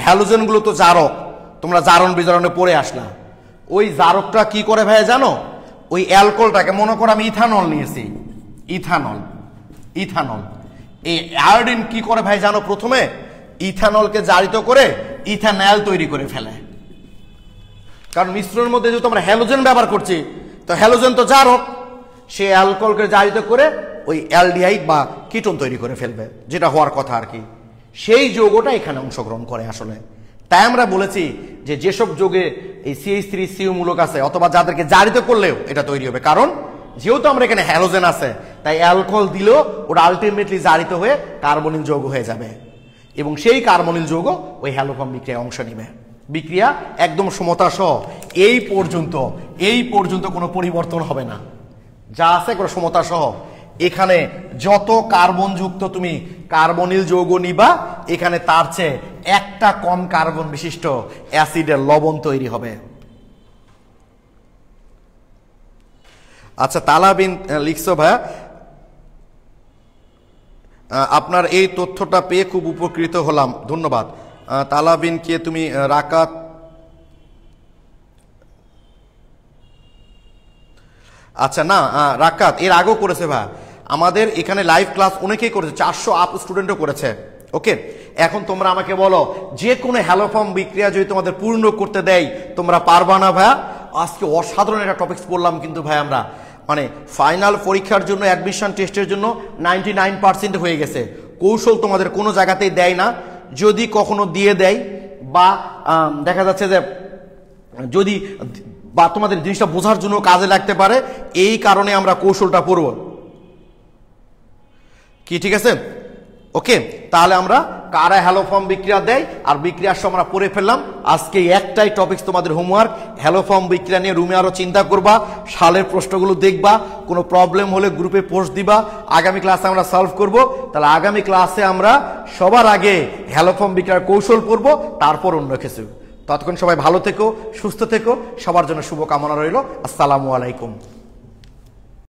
হ্যালোজেনগুলো তো জারক, তোমরা জারণ বিজারণে পড়ে আসলা। ওই জারকটা কি করে ভাই জানো, ওই অ্যালকোহলটাকে, মনে করো আমি ইথানল নিয়েছি, ইথানল, ইথানল, এই আয়োডিন কি করে ভাই জানো, প্রথমে ইথানলকে জারিত করে ইথানল তৈরি করে ফেলে। কারণ মিশ্রণের মধ্যে যেহেতু আমরা হ্যালোজেন ব্যবহার করছি, তো হ্যালোজেন তো জারক, সে অ্যালকোহলকে জারিত করে ওই অ্যালডিহাইড বা কিটোন তৈরি করে ফেলবে, যেটা হওয়ার কথা আর কি। সেই যৌগটা এখানে অংশগ্রহণ করে আসলে। তাই আমরা বলেছি যে যেসব যৌগে এই CH3CU মূলক আছে অথবা যাদেরকে জারিত করলেও এটা তৈরি হবে, কারণ যেহেতু আমরা এখানে হ্যালোজেন আছে তাই অ্যালকোহল দিলেও ওটা আলটিমেটলি জারিত হয়ে কার্বনিল যৌগ হয়ে যাবে এবং সেই কার্বনিল যৌগ ওই হ্যালোফর্ম বিক্রিয়ায় অংশ নেবে। বিক্রিয়া একদম সমতা সহ এই পর্যন্ত কোনো পরিবর্তন হবে না, যা আছে কোনো সমতা সহ। এখানে যত কার্বন যুক্ত তুমি কার্বনিল যৌগ নিবা এখানে তার চেয়ে একটা কম কার্বন বিশিষ্ট অ্যাসিডের লবণ তৈরি হবে। আচ্ছা, তালাবিন লিখছো ভাইয়া, আপনার এই তথ্যটা পেয়ে খুব উপকৃত হলাম, ধন্যবাদ। তালাবিনকে তুমি রাকাত, আচ্ছা না রাকাত এর আগেও করেছে ভাই, আমাদের এখানে লাইভ ক্লাস অনেকেই করেছে, 400 আপ স্টুডেন্টও করেছে। ওকে, এখন তোমরা আমাকে বলো যে কোনো হ্যালোফর্ম বিক্রিয়া যদি তোমাদের পূর্ণ করতে দেয় তোমরা পারবা না ভাইয়া? আজকে অসাধারণ একটা টপিকস পড়লাম কিন্তু ভাই, আমরা মানে ফাইনাল পরীক্ষার জন্য অ্যাডমিশন টেস্টের জন্য 99% হয়ে গেছে। কৌশল তোমাদের কোনো জায়গাতেই দেয় না, যদি কখনো দিয়ে দেয় বা দেখা যাচ্ছে যে যদি বা তোমাদের জিনিসটা বোঝার জন্য কাজে লাগতে পারে, এই কারণে আমরা কৌশলটা পড়ব কি, ঠিক আছে? ওকে, তাহলে আমরা কারা হ্যালোফর্ম বিক্রিয়া দেয় আর বিক্রিয়ার সময় আমরা পড়ে ফেললাম। আজকে একটাই টপিকস তোমাদের হোমওয়ার্ক, হ্যালোফর্ম বিক্রিয়া নিয়ে রুমে আরো চিন্তা করবা, সালের প্রশ্নগুলো দেখবা, কোনো প্রবলেম হলে গ্রুপে পোস্ট দিবা, আগামী ক্লাসে আমরা সলভ করব। তাহলে আগামী ক্লাসে আমরা সবার আগে হ্যালোফর্ম বিক্রিয়ার কৌশল পড়ব, তারপর অন্য কিছু। ততক্ষণ সবাই ভালো থেকো, সুস্থ থেকো, সবার জন্য শুভকামনা রইল। আসসালামু আলাইকুম।